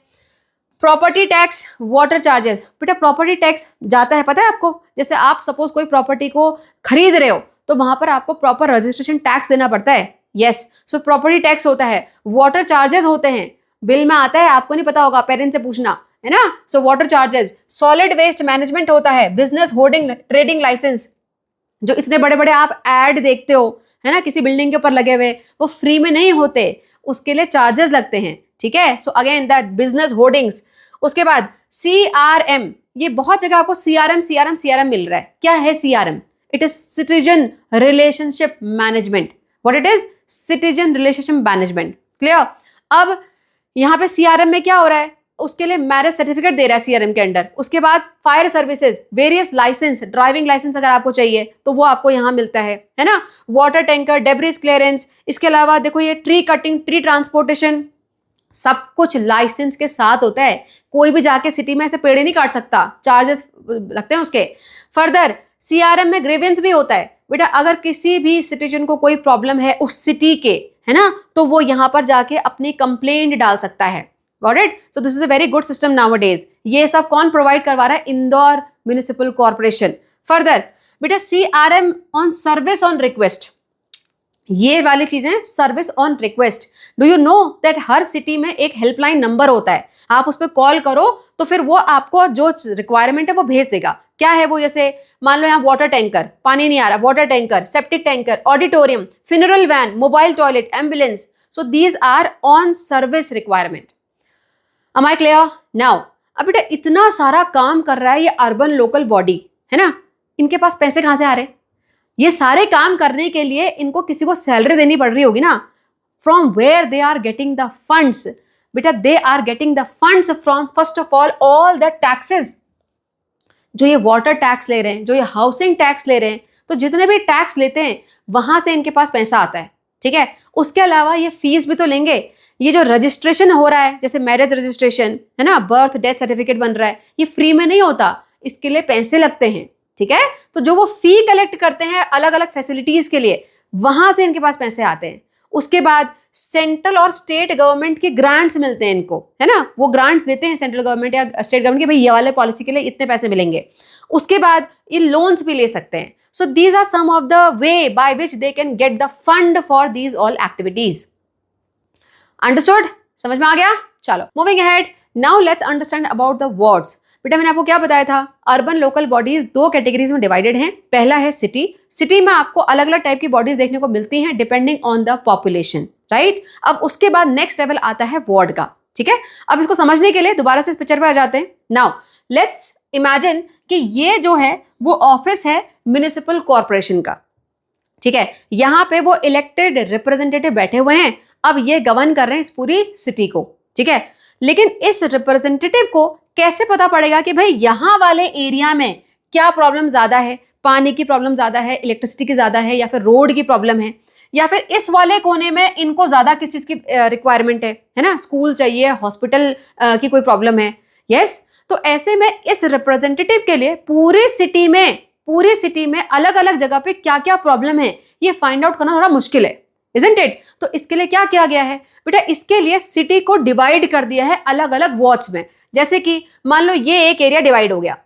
प्रॉपर्टी टैक्स, वाटर चार्जेस, बेटा प्रॉपर्टी टैक्स जाता है पता है आपको, जैसे आप सपोज कोई प्रॉपर्टी को खरीद रहे हो तो वहां पर आपको प्रॉपर रजिस्ट्रेशन टैक्स देना पड़ता है, यस। सो प्रॉपर्टी टैक्स होता है, वाटर चार्जेस होते हैं, बिल में आता है, आपको नहीं पता होगा, पेरेंट्स से पूछना, है ना। So water charges, solid waste management होता है, बिजनेस होर्डिंग ट्रेडिंग लाइसेंस, जो इतने बड़े बड़े आप एड देखते हो, है ना, किसी बिल्डिंग के ऊपर लगे हुए, वो फ्री में नहीं होते, उसके लिए चार्जेस लगते हैं, ठीक है। So again that business hoardings. उसके बाद CRM, ये बहुत जगह आपको CRM मिल रहा है। क्या है CRM? It is citizen relationship management. What it is? Citizen relationship management. Clear? अब यहाँ पे CRM में क्या हो रहा है, उसके लिए मैरिज सर्टिफिकेट दे रहा है CRM के अंडर। उसके बाद fire services, various licence, driving licence अगर आपको चाहिए तो वो आपको यहाँ मिलता है ना। वाटर टैंकर, डेब्रिस क्लियरेंस, इसके अलावा देखो ये ट्री कटिंग, ट्री ट्रांसपोर्टेशन, सब कुछ लाइसेंस के साथ होता है। कोई भी जाके सिटी में ऐसे पेड़ नहीं काट सकता, चार्जेस लगते हैं उसके। फर्दर CRM में ग्रीवेंस भी होता है बेटा, अगर किसी भी सिटीजन को कोई प्रॉब्लम है उस सिटी के, है ना, तो वो यहाँ पर जाके अपनी कंप्लेंट डाल सकता है। Got it. So this is a very good system nowadays. ये सब कौन प्रोवाइड करवा रहा है, इंदौर म्युनिसिपल कॉर्पोरेशन। फर्दर बेटा CRM on service on request, ये वाली चीजें service on request. Do you know that her city में एक हेल्पलाइन नंबर होता है, आप उस पर कॉल करो तो फिर वो आपको जो रिक्वायरमेंट है वो भेज देगा। क्या है वो, जैसे मान लो यहाँ वाटर टैंकर, पानी नहीं आ रहा, water tanker, septic tanker, auditorium, funeral van, mobile toilet, ambulance, so these are on service requirement. Am I clear? Now, अब बेटा इतना सारा काम कर रहा है ये अर्बन लोकल बॉडी, है ना, इनके पास पैसे कहाँ से आ रहे हैं, ये सारे काम करने के लिए इनको किसी को सैलरी देनी पड़ रही होगी ना। From where they are getting the funds, बेटा they are getting the funds from first of all the taxes. जो ये वाटर टैक्स ले रहे हैं, जो ये हाउसिंग टैक्स ले रहे हैं, तो जितने भी टैक्स लेते हैं वहां से इनके पास पैसा आता है, ठीक है। उसके अलावा ये फीस भी तो लेंगे। ये जो रजिस्ट्रेशन हो रहा है, जैसे मैरिज रजिस्ट्रेशन, है ना, बर्थ डेथ सर्टिफिकेट बन रहा है, ये फ्री में नहीं होता, इसके लिए पैसे लगते हैं, ठीक है। तो जो वो फी कलेक्ट करते हैं अलग अलग फैसिलिटीज के लिए, वहां से इनके पास पैसे आते हैं। उसके बाद सेंट्रल और स्टेट गवर्नमेंट के ग्रांट्स मिलते हैं इनको, है ना, वो ग्रांट्स देते हैं सेंट्रल गवर्नमेंट या स्टेट गवर्नमेंट के, भाई ये वाले पॉलिसी के लिए इतने पैसे मिलेंगे। उसके बाद ये लोन्स भी ले सकते हैं। So these are some of the way by which they can get the fund for these all activities. Understood? समझ में आ गया? चलो moving ahead, now let's understand about the wards. बेटा मैंने आपको क्या बताया था, अर्बन लोकल बॉडीज दो कैटेगरीज में डिवाइडेड हैं। पहला है सिटी। सिटी में आपको अलग अलग टाइप की बॉडीज देखने को मिलती हैं depending on the population, right. अब उसके बाद नेक्स्ट लेवल आता है वार्ड का, ठीक है। अब इसको समझने के लिए दोबारा से इस पिक्चर पे आ जाते हैं। नाउ लेट्स इमेजिन कि ये जो है वो ऑफिस है म्युनिसिपल कॉर्पोरेशन का, ठीक है। यहां पे वो इलेक्टेड रिप्रेजेंटेटिव बैठे हुए हैं। अब ये गवर्न कर रहे हैं इस पूरी सिटी को, ठीक है। लेकिन इस रिप्रेजेंटेटिव को कैसे पता पड़ेगा कि भाई यहां वाले एरिया में क्या प्रॉब्लम ज्यादा है, पानी की प्रॉब्लम ज्यादा है, इलेक्ट्रिसिटी की ज्यादा है, या फिर रोड की प्रॉब्लम है, या फिर इस वाले कोने में इनको ज्यादा किस चीज की रिक्वायरमेंट है ना, स्कूल चाहिए, हॉस्पिटल की कोई प्रॉब्लम है, यस। तो ऐसे में इस रिप्रेजेंटेटिव के लिए पूरी सिटी में अलग अलग जगह पे क्या क्या प्रॉब्लम है ये फाइंड आउट करना थोड़ा मुश्किल है, isn't it? तो इसके लिए क्या किया गया है बेटा, इसके लिए सिटी को डिवाइड कर दिया है अलग अलग वार्ड्स में। जैसे कि मान लो ये एक एरिया डिवाइड हो गया,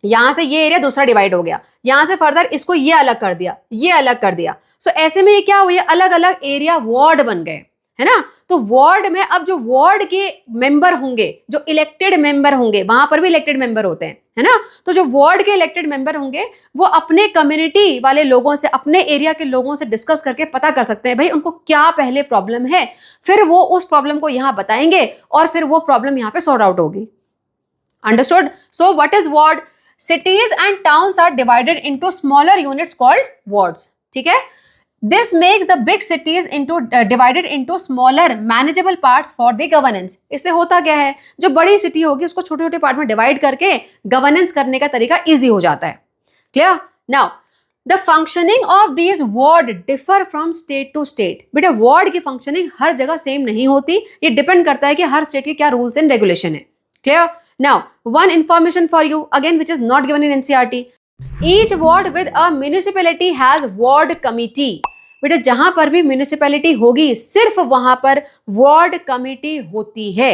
यहां से ये एरिया दूसरा डिवाइड हो गया, यहां से फर्दर इसको ये अलग कर दिया, ये अलग कर दिया। सो ऐसे में ये क्या हुई, अलग अलग एरिया वार्ड बन गए, है ना। तो वार्ड में अब जो वार्ड के मेंबर होंगे, जो इलेक्टेड मेंबर होंगे, वहां पर भी इलेक्टेड मेंबर होते हैं, है ना। तो जो वार्ड के इलेक्टेड मेंबर होंगे वो अपने कम्युनिटी वाले लोगों से, अपने एरिया के लोगों से डिस्कस करके पता कर सकते हैं भाई उनको क्या पहले प्रॉब्लम है, फिर वो उस प्रॉब्लम को यहां बताएंगे और फिर वो प्रॉब्लम यहां पे सॉर्ट आउट होगी। Understood? So what is ward? Cities and towns are divided into smaller units called wards, ठीक है। This makes the big cities divided into smaller manageable parts for the governance. इससे होता क्या है, जो बड़ी सिटी होगी उसको छोटे छोटे पार्ट में डिवाइड करके गवर्नेंस करने का तरीका इजी हो जाता है। Clear? Now the functioning of these ward differ from state to state. बेटा वार्ड की फंक्शनिंग हर जगह सेम नहीं होती, ये डिपेंड करता है कि हर स्टेट के क्या रूल्स एंड रेगुलेशन है। Clear? Now, one information for you again which is not given in NCERT. Each ward with a municipality has ward committee. बेटा जहां पर भी म्यूनिसिपैलिटी होगी सिर्फ वहां पर वार्ड कमेटी होती है।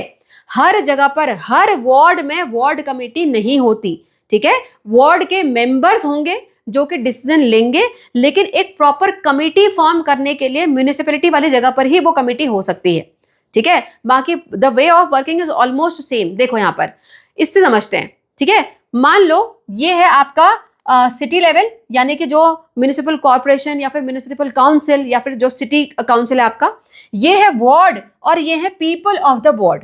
हर जगह पर हर वार्ड में वार्ड कमेटी नहीं होती, ठीक है। वार्ड के मेंबर्स होंगे जो कि डिसीजन लेंगे, लेकिन एक प्रॉपर कमेटी फॉर्म करने के लिए म्यूनिसिपैलिटी वाली जगह पर ही वो कमेटी हो सकती है, ठीक है। बाकी the way of working is almost same. देखो यहां पर इससे समझते हैं, ठीक है। मान लो ये है आपका सिटी लेवल, यानी कि जो म्युनिसिपल कॉर्पोरेशन या फिर म्युनिसिपल काउंसिल या फिर जो सिटी काउंसिल है आपका, ये है वार्ड और ये है पीपल ऑफ द वार्ड,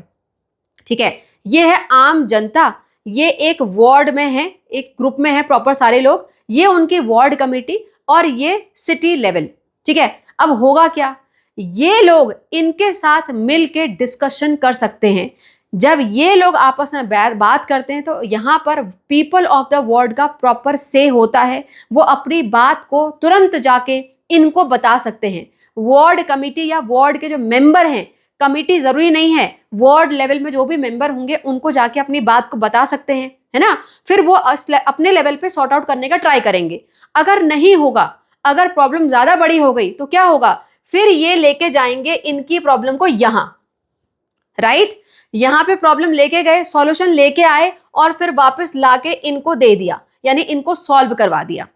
ठीक है। ये है आम जनता, ये एक वार्ड में है, एक ग्रुप में है प्रॉपर सारे लोग, ये उनकी वार्ड कमेटी और ये सिटी लेवल, ठीक है। अब होगा क्या, ये लोग इनके साथ मिलके डिस्कशन कर सकते हैं। जब ये लोग आपस में बात करते हैं तो यहाँ पर पीपल ऑफ द वार्ड का प्रॉपर से होता है, वो अपनी बात को तुरंत जाके इनको बता सकते हैं। वार्ड कमेटी या वार्ड के जो मेंबर हैं, कमेटी जरूरी नहीं है, वार्ड लेवल में जो भी मेंबर होंगे उनको जाके अपनी बात को बता सकते हैं, है ना। फिर वो अपने लेवल पे सॉर्ट आउट करने का ट्राई करेंगे। अगर नहीं होगा, अगर प्रॉब्लम ज्यादा बड़ी हो गई तो क्या होगा, फिर ये लेके जाएंगे इनकी प्रॉब्लम को यहां, राइट। यहां पे प्रॉब्लम लेके गए, सॉल्यूशन लेके आए और फिर वापस लाके इनको दे दिया, यानी इनको सॉल्व करवा दिया।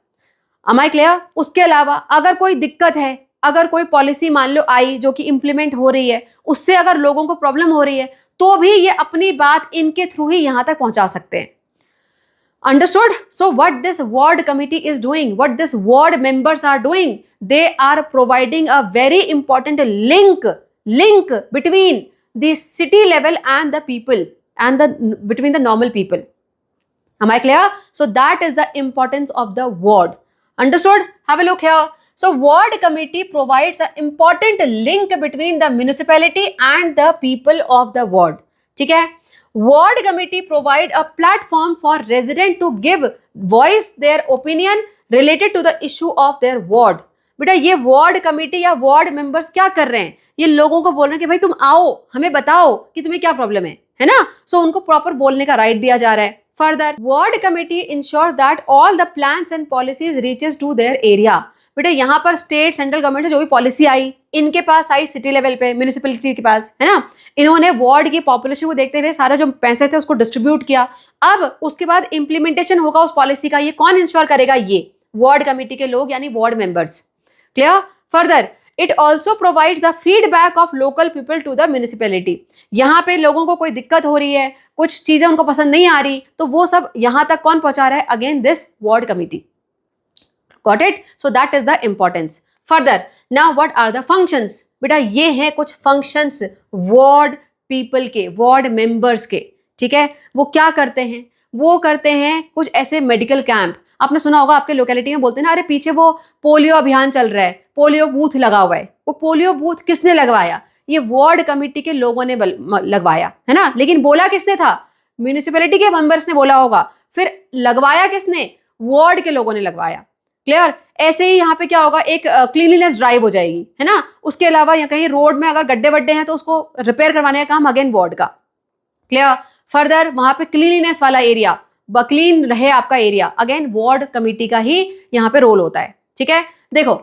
Am I clear? उसके अलावा अगर कोई दिक्कत है, अगर कोई पॉलिसी मान लो आई जो कि इंप्लीमेंट हो रही है, उससे अगर लोगों को प्रॉब्लम हो रही है तो भी ये अपनी बात इनके थ्रू ही यहां तक पहुंचा सकते हैं। Understood? So what this ward committee is doing, what this ward members are doing, they are providing a very important link between the city level and the people and between the normal people. Am I clear? So that is the importance of the ward. Understood? Have a look here. So ward committee provides an important link between the municipality and the people of the ward. ठीक है? Ward committee provide a platform for resident to give voice their opinion related to the issue of their ward. बेटा ये वार्ड कमेटी या वार्ड मेंबर्स क्या कर रहे हैं, ये लोगों को बोल रहे हैं कि भाई तुम आओ, हमें बताओ कि तुम्हें क्या प्रॉब्लम है ना। सो उनको प्रॉपर बोलने का राइट दिया जा रहा है, Further, ward committee ensures that all the plans and policies reaches to their area. बेटा यहाँ पर स्टेट सेंट्रल गवर्नमेंट से जो भी पॉलिसी आई, इनके पास आई सिटी लेवल पे, म्यूनिसिपैलिटी के पास, है ना, इन्होंने वार्ड की पॉपुलेशन को देखते हुए सारा जो पैसे थे उसको डिस्ट्रीब्यूट किया। अब उसके बाद इंप्लीमेंटेशन होगा उस पॉलिसी का, ये कौन इंश्योर करेगा? ये वार्ड कमेटी के लोग यानी ward members. Clear? Further, it also provides the feedback of local people to the municipality. यहाँ पे लोगों को कोई दिक्कत हो रही है, कुछ चीजें उनको पसंद नहीं आ रही, तो वो सब यहाँ तक कौन पहुंचा रहा है? Again this ward committee. Got it? So that is the importance. Further, now what are the functions? बेटा ये हैं कुछ functions वार्ड पीपल के, वार्ड मेंबर्स के। ठीक है, वो क्या करते हैं? वो करते हैं कुछ ऐसे मेडिकल कैंप। आपने सुना होगा आपके लोकेलिटी में बोलते हैं ना, अरे पीछे वो पोलियो अभियान चल रहा है, पोलियो बूथ लगा हुआ है। वो पोलियो बूथ किसने लगवाया? ये वार्ड कमेटी के लोगों ने लगवाया, है ना। लेकिन बोला किसने था? म्यूनिसिपैलिटी के मेंबर्स ने बोला होगा। फिर लगवाया किसने? वार्ड के लोगों ने लगवाया। क्लियर? ऐसे ही यहाँ पे क्या होगा, एक क्लीनलीनेस ड्राइव हो जाएगी, है ना। उसके अलावा या कहीं रोड में अगर गड्ढे वड्ढे हैं तो उसको रिपेयर करवाने का काम अगेन वार्ड का। क्लियर? फर्दर, वहां पे क्लीनलीनेस वाला एरिया, क्लीन रहे आपका एरिया, अगेन वार्ड कमेटी का ही यहाँ पे रोल होता है। ठीक है, देखो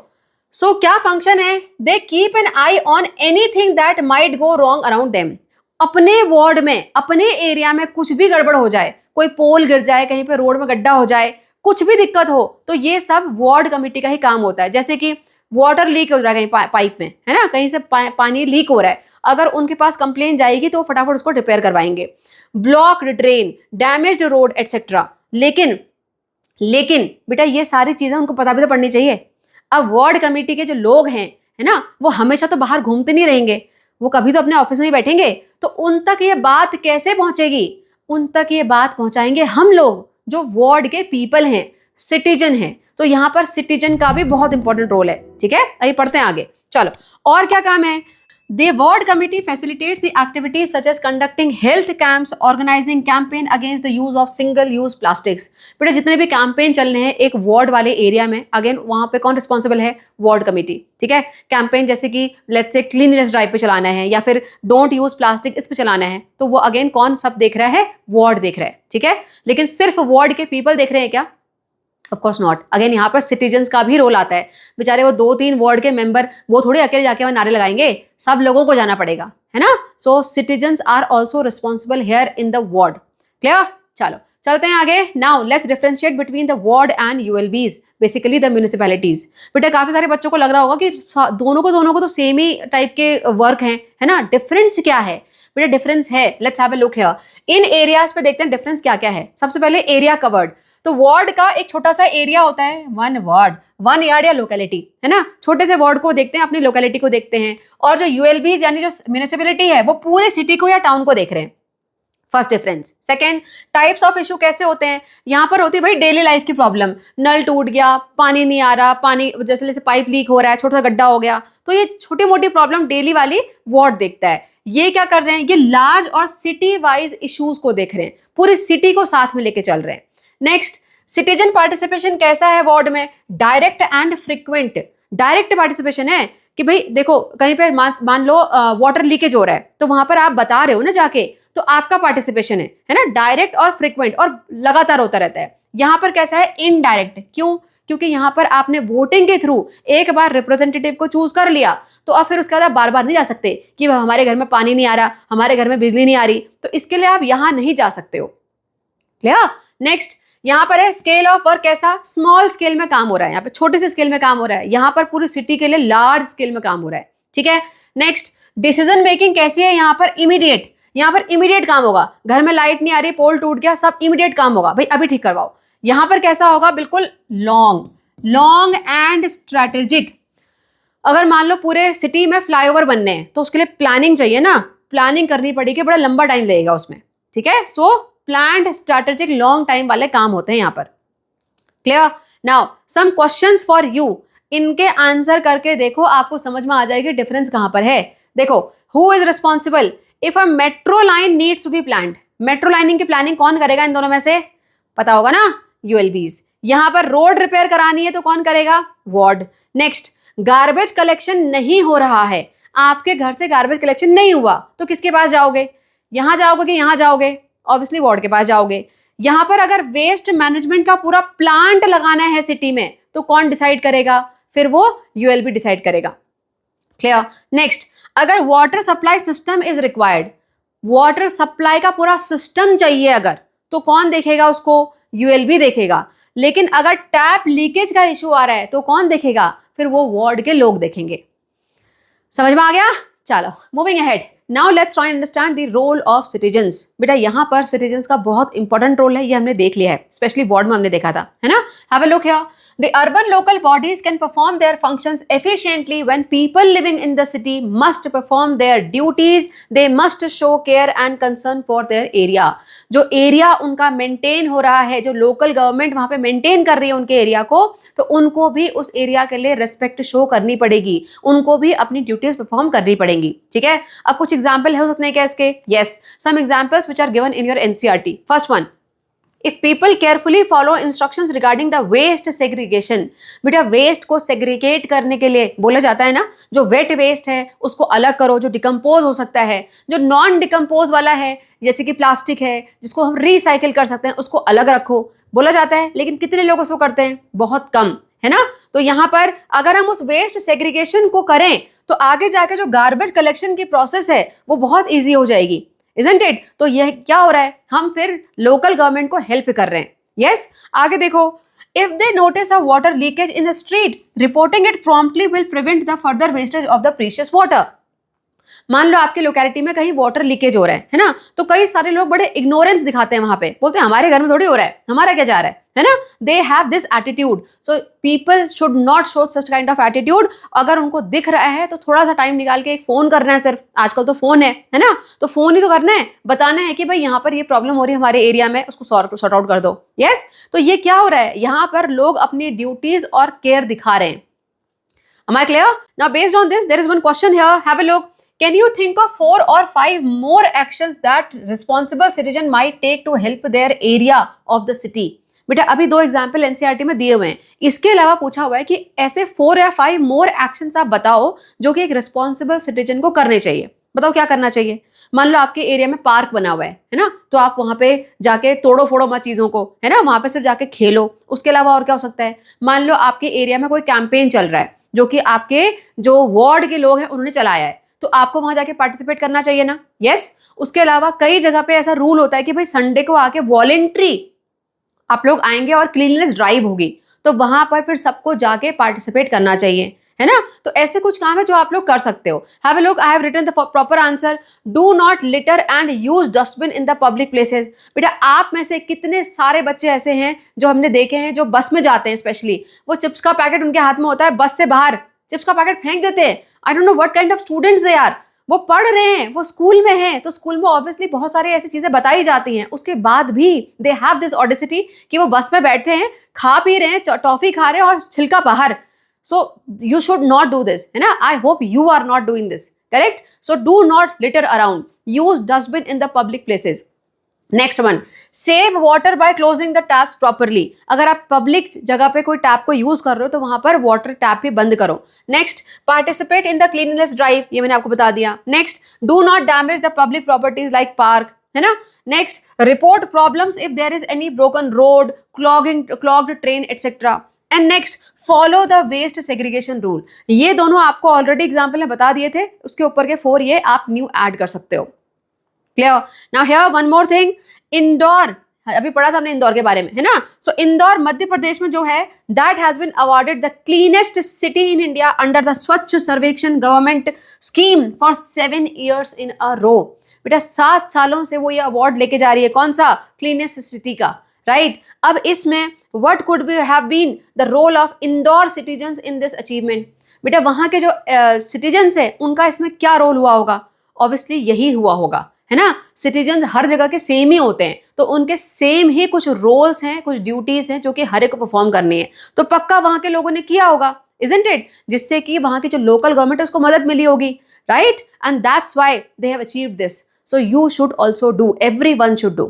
सो क्या फंक्शन है? They keep an I on anything that might go wrong around them. अपने वार्ड में, अपने एरिया में कुछ भी गड़बड़ हो जाए, कोई पोल गिर जाए, कहीं पे रोड में गड्ढा हो जाए, कुछ भी दिक्कत हो, तो ये सब वार्ड कमेटी का ही काम होता है। जैसे कि वाटर लीक हो रहा है कहीं पाइप में, है ना, कहीं से पानी लीक हो रहा है, अगर उनके पास कंप्लेन जाएगी तो फटाफट उसको रिपेयर करवाएंगे। Blocked drain, damaged road etcetera. लेकिन बेटा ये सारी चीजें उनको पता भी तो पड़नी चाहिए। अब वार्ड कमेटी के जो लोग हैं, है ना, वो हमेशा तो बाहर घूमते नहीं रहेंगे, वो कभी तो अपने ऑफिस में ही बैठेंगे। तो उन तक ये बात कैसे पहुंचेगी? उन तक ये बात पहुंचाएंगे हम लोग जो वार्ड के पीपल हैं, सिटीजन हैं। तो यहाँ पर सिटीजन का भी बहुत इंपॉर्टेंट रोल है। ठीक है, अभी पढ़ते हैं आगे। चलो, और क्या काम है? The ward committee facilitates the activities such as conducting health camps, organizing campaign against the use of single-use plastics. बेटा जितने भी कैंपेन चल रहे हैं एक वार्ड वाले एरिया में, अगेन वहां पे कौन रिस्पॉन्सिबल है? Ward committee. ठीक है, कैंपेन जैसे कि लेट्स से क्लीननेस ड्राइव पे चलाना है या फिर डोंट यूज प्लास्टिक इस पे चलाना है, तो वो अगेन कौन सब देख रहा है? वार्ड देख रहा है। ठीक है, लेकिन सिर्फ वार्ड के पीपल देख रहे हैं क्या? Of course not. अगेन यहाँ पर सिटीजन्स का भी रोल आता है। बेचारे वो 2-3 वार्ड के मेंबर वो थोड़े अकेले जाके वहां नारे लगाएंगे, सब लोगों को जाना पड़ेगा, है ना। So citizens are also responsible here in the ward. Clear? चलो चलते हैं आगे। Now let's differentiate between the ward and ULBs, basically the municipalities. बेटा काफी सारे बच्चों को लग रहा होगा कि दोनों को तो सेम ही टाइप के वर्क हैं, है ना। डिफरेंस क्या है? बेटा डिफरेंस है, let's have a look here. In areas पे देखते हैं डिफरेंस क्या क्या है। सबसे पहले एरिया कवर्ड। तो वार्ड का एक छोटा सा एरिया होता है, वन वार्ड, वन यार्ड या लोकेलिटी, है ना। छोटे से वार्ड को देखते हैं, अपनी लोकेलिटी को देखते हैं। और जो यूएलबीज यानी जो म्यूनिसिपैलिटी है वो पूरे सिटी को या टाउन को देख रहे हैं। First difference. Second, types of issue कैसे होते हैं? यहाँ पर होती है भाई डेली लाइफ की प्रॉब्लम, नल टूट गया, पानी नहीं आ रहा, पानी जैसे पाइप लीक हो रहा है, छोटा सा गड्ढा हो गया, तो ये छोटी मोटी प्रॉब्लम डेली वाली वार्ड देखता है। ये क्या कर रहे हैं? ये लार्ज और सिटी वाइज इश्यूज को देख रहे हैं, पूरी सिटी को साथ में लेके चल रहे हैं। नेक्स्ट, सिटीजन पार्टिसिपेशन कैसा है वार्ड में? Direct and frequent. Direct participation है कि भाई देखो कहीं पे मान लो वाटर लीकेज हो रहा है, तो वहां पर आप बता रहे हो ना जाके, तो आपका पार्टिसिपेशन है ना। डायरेक्ट और फ्रीक्वेंट और लगातार होता रहता है। यहाँ पर कैसा है? इनडायरेक्ट। क्यों? क्योंकि यहाँ पर आपने वोटिंग के थ्रू एक बार रिप्रेजेंटेटिव को चूज कर लिया, तो आप फिर उसके बाद बार बार नहीं जा सकते कि हमारे घर में पानी नहीं आ रहा, हमारे घर में बिजली नहीं आ रही, तो इसके लिए आप यहाँ नहीं जा सकते हो। क्लियर? नेक्स्ट, यहाँ पर है स्केल ऑफ वर्क कैसा? स्मॉल स्केल में काम हो रहा है, यहाँ पे छोटे से स्केल में काम हो रहा है, यहाँ पर पूरी सिटी के लिए लार्ज स्केल में काम हो रहा है। ठीक है। नेक्स्ट, डिसीजन मेकिंग कैसी है? यहाँ पर इमीडिएट, यहाँ पर इमीडिएट काम होगा। घर में लाइट नहीं आ रही, पोल टूट गया, सब इमीडिएट काम होगा, भाई अभी ठीक करवाओ। यहाँ पर कैसा होगा? बिल्कुल लॉन्ग एंड स्ट्रैटेजिक। अगर मान लो पूरे सिटी में फ्लाईओवर बनने हैं तो उसके लिए प्लानिंग चाहिए ना, प्लानिंग करनी पड़ेगी, बड़ा लंबा टाइम लगेगा उसमें। ठीक है, so planned strategic long time वाले काम होते हैं यहाँ पर। Clear? Now some questions for you, इनके आंसर करके देखो, आपको समझ में आ जाएगी डिफरेंस कहां पर है। देखो, who is responsible if a metro line needs to be planned? Metro lining की प्लानिंग कौन करेगा इन दोनों में से? पता होगा ना, यूएलबीज। यहां पर रोड रिपेयर करानी है तो कौन करेगा? वार्ड। नेक्स्ट, गार्बेज कलेक्शन नहीं हो रहा है, आपके घर से गार्बेज कलेक्शन नहीं हुआ, तो किसके पास जाओगे? यहां जाओगे कि यहां जाओगे? ऑब्वियसली वार्ड के पास जाओगे। यहाँ पर अगर वेस्ट मैनेजमेंट का पूरा प्लांट लगाना है सिटी में तो कौन डिसाइड करेगा? फिर वो यूएलबी डिसाइड करेगा। क्लियर? नेक्स्ट, अगर water supply system is required, water supply का पूरा सिस्टम चाहिए अगर, तो कौन देखेगा उसको? यूएलबी देखेगा। लेकिन अगर टैप लीकेज का इश्यू आ रहा है तो कौन देखेगा? फिर वो वार्ड के लोग देखेंगे। समझ में आ गया? चलो moving ahead, now let's try understand the role of citizens. बेटा यहाँ पर सिटीजन्स का बहुत इंपॉर्टेंट रोल है, ये हमने देख लिया है, स्पेशली वार्ड में हमने देखा था, है ना? Have a look here. The urban local bodies can perform their functions efficiently when people living in the city must perform their duties. They must show care and concern for their area. जो एरिया उनका मेंटेन हो रहा है, जो लोकल गवर्नमेंट वहां पे मेंटेन कर रही है उनके एरिया को, तो उनको भी उस एरिया के लिए रेस्पेक्ट शो करनी पड़ेगी, उनको भी अपनी ड्यूटीज परफॉर्म करनी पड़ेंगी। ठीक है, अब कुछ एग्जाम्पल हो सकते हैं क्या इसके? Yes, some examples which are given in your NCERT. First one, if people carefully follow instructions regarding the waste segregation, बेटा वेस्ट को सेग्रीगेट करने के लिए बोला जाता है ना, जो वेट वेस्ट है उसको अलग करो, जो डिकम्पोज हो सकता है, जो नॉन डिकम्पोज वाला है जैसे कि प्लास्टिक है जिसको हम रिसाइकिल कर सकते हैं उसको अलग रखो, बोला जाता है। लेकिन कितने लोग उसको करते हैं? बहुत कम, है ना? तो यहाँ पर अगर हम उस वेस्ट सेग्रीगेशन को करें तो आगे जाके जो गार्बेज कलेक्शन की प्रोसेस है वो बहुत ईजी हो जाएगी, Isn't it? तो यह क्या हो रहा है? हम फिर लोकल गवर्नमेंट को हेल्प कर रहे हैं। यस, आगे देखो, if they notice a water leakage in the street, reporting it promptly will prevent the further wastage of the precious water. मान लो आपके लोकेलिटी में कहीं वाटर लीकेज हो रहा है ना, तो कई सारे लोग बड़े इग्नोरेंस दिखाते हैं वहां पे, बोलते हैं हमारे घर में थोड़ी हो रहा है, हमारा क्या जा रहा है ना? They have this attitude, so people should not show such kind of attitude. अगर उनको दिख रहा है तो थोड़ा सा टाइम निकाल के एक फोन करना है, सिर्फ आजकल तो फोन है ना, तो फोन ही तो करना है, बताना है कि भाई यहाँ पर ये प्रॉब्लम हो रही है हमारे एरिया में, उसको सॉर्ट आउट कर दो। यस, तो ये क्या हो रहा है? यहाँ पर लोग अपनी ड्यूटीज और केयर दिखा रहे हैं। Am I clear? Now based on this, there is one question here. Have a look. Can you think of 4 or 5 more actions that responsible citizen might take to help their area of the city? बेटा अभी 2 एग्जाम्पल एनसीईआरटी में दिए हुए हैं, इसके अलावा पूछा हुआ है कि ऐसे 4 या 5 मोर एक्शंस आप बताओ जो कि एक रिस्पॉन्सिबल सिटीजन को करने चाहिए। बताओ क्या करना चाहिए? मान लो आपके एरिया में पार्क बना हुआ है ना, तो आप वहां पे जाके तोड़ो फोड़ो मत चीजों को, है ना, वहां पे सिर्फ जाके खेलो। उसके अलावा और क्या हो सकता है? मान लो आपके एरिया में कोई कैंपेन चल रहा है जो कि आपके जो वार्ड के लोग हैं उन्होंने चलाया है, तो आपको वहां जाके पार्टिसिपेट करना चाहिए ना। यस, उसके अलावा कई जगह पे ऐसा रूल होता है कि भाई संडे को आके वॉलेंट्री आप लोग आएंगे और क्लीननेस ड्राइव होगी, तो वहां पर फिर सबको जाके पार्टिसिपेट करना चाहिए, है ना? तो ऐसे कुछ काम है जो आप लोग कर सकते हो। Have a look, I have written the proper answer. Do not litter and use dustbin in the public places. बेटा आप में से कितने सारे बच्चे ऐसे हैं जो हमने देखे हैं जो बस में जाते हैं, स्पेशली वो चिप्स का पैकेट उनके हाथ में होता है, बस से बाहर चिप्स का पैकेट फेंक देते हैं। I don't know what kind of students they are. वो पढ़ रहे हैं, वो स्कूल में हैं, तो स्कूल में ऑब्वियसली बहुत सारी ऐसी चीजें बताई जाती हैं, उसके बाद भी दे हैव दिस ऑडेसिटी कि वो बस में बैठे हैं, खा पी रहे हैं, टॉफी खा रहे हैं और छिलका बाहर। So you should not do this, है ना? I hope you are not doing this, correct? So do not litter around. Use dustbin in the public places. Next one, save water by closing the taps properly. अगर आप पब्लिक जगह पे कोई टैप को यूज कर रहे हो तो वहां पर वाटर टैप भी बंद करो। Next, participate in the cleanness drive, ये मैंने आपको बता दिया। Next, do not damage the public properties like park, है ना? Next, report problems if there is any broken road, clogged drain etcetera. And next, follow the waste segregation rule. ये दोनों आपको ऑलरेडी एग्जाम्पल में बता दिए थे, उसके ऊपर के 4 ये आप न्यू ऐड कर सकते हो। Clear? Now here one more thing, Indore, अभी पढ़ा था हमने इंदौर के बारे में, है ना? सो इंदौर मध्य प्रदेश में जो है, that has been awarded the cleanest city in India under the Swachh Survekshan government scheme for 7 years in a row। बेटा 7 सालों से वो ये अवार्ड लेके जा रही है, कौन सा? क्लीनेस्ट सिटी का, राइट? अब इसमें what could be have been the role of Indore citizens in this achievement? बेटा वहां के जो सिटीजन्स हैं उनका इसमें क्या रोल हुआ होगा? ऑब्वियसली यही हुआ होगा, है ना? सिटीजन्स हर जगह के सेम ही होते हैं, तो उनके सेम ही कुछ रोल्स हैं, कुछ ड्यूटीज हैं जो कि हर एक को परफॉर्म करनी है, तो पक्का वहां के लोगों ने किया होगा, isn't it? जिससे कि वहां की जो लोकल गवर्नमेंट है उसको मदद मिली होगी, right? And that's why they have achieved this. So you should also do, everyone should do.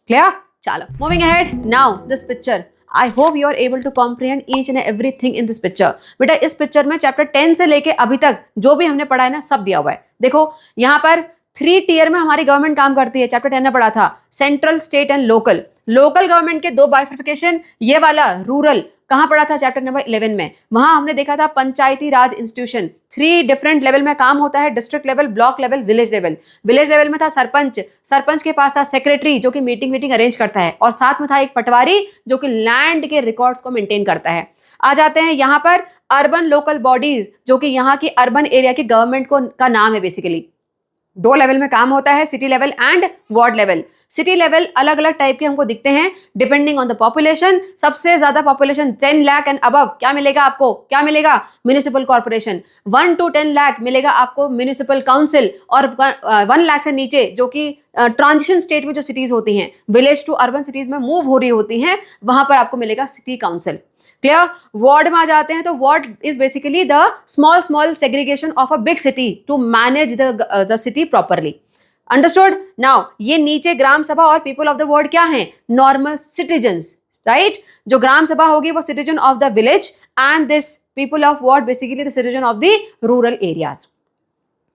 Clear? चलो moving ahead, now this picture, I hope you are able to comprehend each and everything in this picture. बेटा इस पिक्चर में चैप्टर 10 से लेके अभी तक जो भी हमने पढ़ा है ना, सब दिया हुआ है। देखो यहाँ पर 3 tier में हमारी गवर्नमेंट काम करती है, चैप्टर 10 में पढ़ा था, central, state and local. Local government के दो बाइफर्फिकेशन, ये वाला रूरल कहां पड़ा था चैप्टर नंबर 11 में, वहां हमने देखा था पंचायती राज इंस्टीट्यूशन 3 डिफरेंट लेवल में काम होता है, district level, block level, village level. Village level में था सरपंच, सरपंच के पास था सेक्रेटरी जो कि मीटिंग अरेंज करता है, और साथ में था एक पटवारी जो कि लैंड के रिकॉर्ड्स को मेंटेन करता है। आ जाते हैं यहाँ पर अर्बन लोकल बॉडीज, जो कि यहाँ की अर्बन एरिया की गवर्नमेंट को का नाम है। बेसिकली 2 लेवल में काम होता है, city level and ward level. City level अलग अलग टाइप के हमको दिखते हैं डिपेंडिंग ऑन द पॉपुलेशन। सबसे ज्यादा पॉपुलेशन 10 लाख एंड अबव क्या मिलेगा आपको, क्या मिलेगा, म्युनिसिपल कॉर्पोरेशन। 1 to 10 लाख मिलेगा आपको म्युनिसिपल काउंसिल, और 1 लाख से नीचे जो कि ट्रांजिशन स्टेट में जो सिटीज होती हैं, विलेज टू अर्बन सिटीज में मूव हो रही होती हैं, वहां पर आपको मिलेगा सिटी काउंसिल। क्लियर। वार्ड में आ जाते हैं तो ward is basically the small segregation of a big city to manage the city properly. Understood. Now ये नीचे ग्राम सभा और पीपल ऑफ द वार्ड क्या हैं, नॉर्मल सिटीजन्स, राइट। जो ग्राम सभा होगी वो citizen of the village, and this people of ward basically the citizen of the rural areas.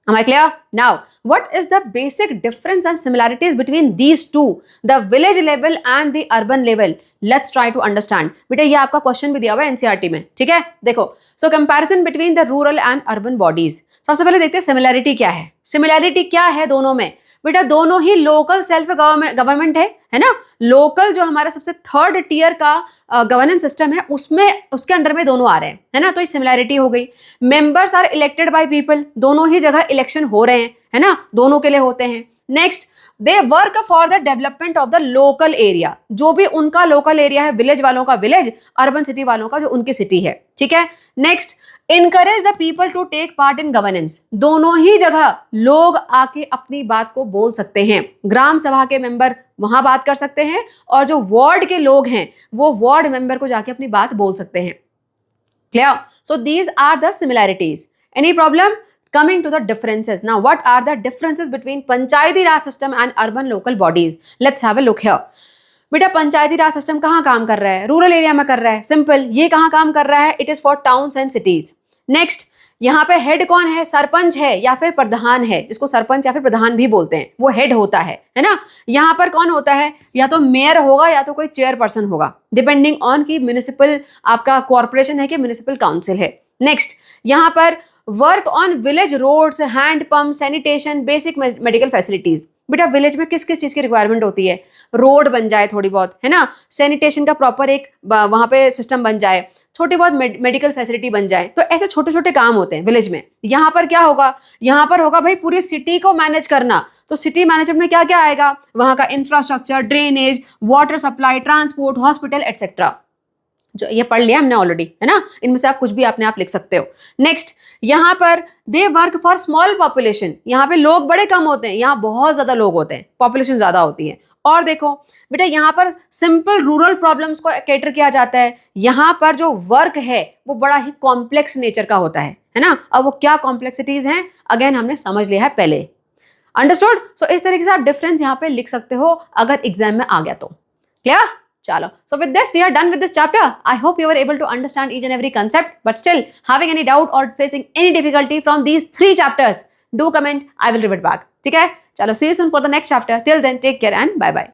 Am I clear? Now, what is the basic difference and similarities between these two, the village level and the urban level? Let's try to understand. बेटा ये आपका क्वेश्चन भी दिया हुआ है एनसीईआरटी में, ठीक है। देखो, so comparison between the rural and urban bodies. सबसे पहले देखते हैं सिमिलैरिटी क्या है। सिमिलैरिटी क्या है दोनों में, बेटा दोनों ही लोकल सेल्फ गवर्नमेंट है ना। लोकल जो हमारा सबसे 3rd टियर का गवर्नेंस सिस्टम है, उसमें उसके अंडर में दोनों आ रहे हैं, है ना। तो ये सिमिलैरिटी हो गई। Members are elected by people, दोनों ही जगह इलेक्शन हो रहे हैं, है ना, दोनों के लिए होते हैं। Next, they work for the development of the local area, जो भी उनका लोकल एरिया है, विलेज वालों का विलेज, अर्बन सिटी वालों का जो उनकी सिटी है, ठीक है। Next, encourage the people to take part in governance, दोनों ही जगह लोग आके अपनी बात को बोल सकते हैं। ग्राम सभा के मेंबर वहां बात कर सकते हैं, और जो वार्ड के लोग हैं वो वार्ड मेंबर को जाके अपनी बात बोल सकते हैं। Clear. So these are the similarities. Any problem? Coming to the differences. Now, what are the differences between Panchayati Raj system and urban local bodies? Let's have a look here. बेटा पंचायती राज सिस्टम कहाँ काम कर रहा है, रूरल एरिया में कर रहा है, सिंपल। ये कहाँ काम कर रहा है, it is for towns and cities. Next, यहाँ पे हेड कौन है, सरपंच है या फिर प्रधान है, जिसको सरपंच या फिर प्रधान भी बोलते हैं, वो हेड होता है ना। यहाँ पर कौन होता है, या तो मेयर होगा या तो कोई चेयरपर्सन होगा, डिपेंडिंग ऑन की म्युनिसिपल आपका कॉर्पोरेशन है कि म्युनिसिपल काउंसिल है। नेक्स्ट, यहाँ पर work on village roads, hand pump, sanitation, basic medical facilities. बेटा विलेज में किस किस चीज की रिक्वायरमेंट होती है, रोड बन जाए थोड़ी बहुत, है ना, सैनिटेशन का प्रॉपर एक वहां पे सिस्टम बन जाए, छोटी बहुत मेडिकल फैसिलिटी बन जाए, तो ऐसे छोटे छोटे काम होते हैं विलेज में। यहाँ पर क्या होगा, यहाँ पर होगा भाई पूरी सिटी को मैनेज करना। तो सिटी मैनेजमेंट में क्या क्या आएगा, वहां का infrastructure, drainage, water supply, transport, hospital etcetera. जो ये पढ़ लिया हमने ऑलरेडी, है ना, इनमें से आप कुछ भी अपने आप लिख सकते हो। नेक्स्ट, यहाँ पर they work for small population, यहाँ पे लोग बड़े कम होते हैं, यहाँ बहुत ज्यादा लोग होते हैं, पॉपुलेशन ज्यादा होती है। और देखो बेटा यहाँ पर सिंपल रूरल प्रॉब्लम्स को कैटर किया जाता है। यहाँ पर जो वर्क है वो बड़ा ही कॉम्प्लेक्स नेचर का होता है ना। अब वो क्या कॉम्प्लेक्सिटीज हैं, अगेन हमने समझ लिया है पहले। अंडरस्टूड। सो इस तरीके से आप डिफरेंस यहाँ पे लिख सकते हो अगर एग्जाम में आ गया तो। Clear? Chalo. So with this, we are done with this chapter. I hope you were able to understand each and every concept, but still having any doubt or facing any difficulty from these 3 chapters, do comment. I will revert back. ठीक है? Chalo, see you soon for the next chapter. Till then, take care and bye-bye.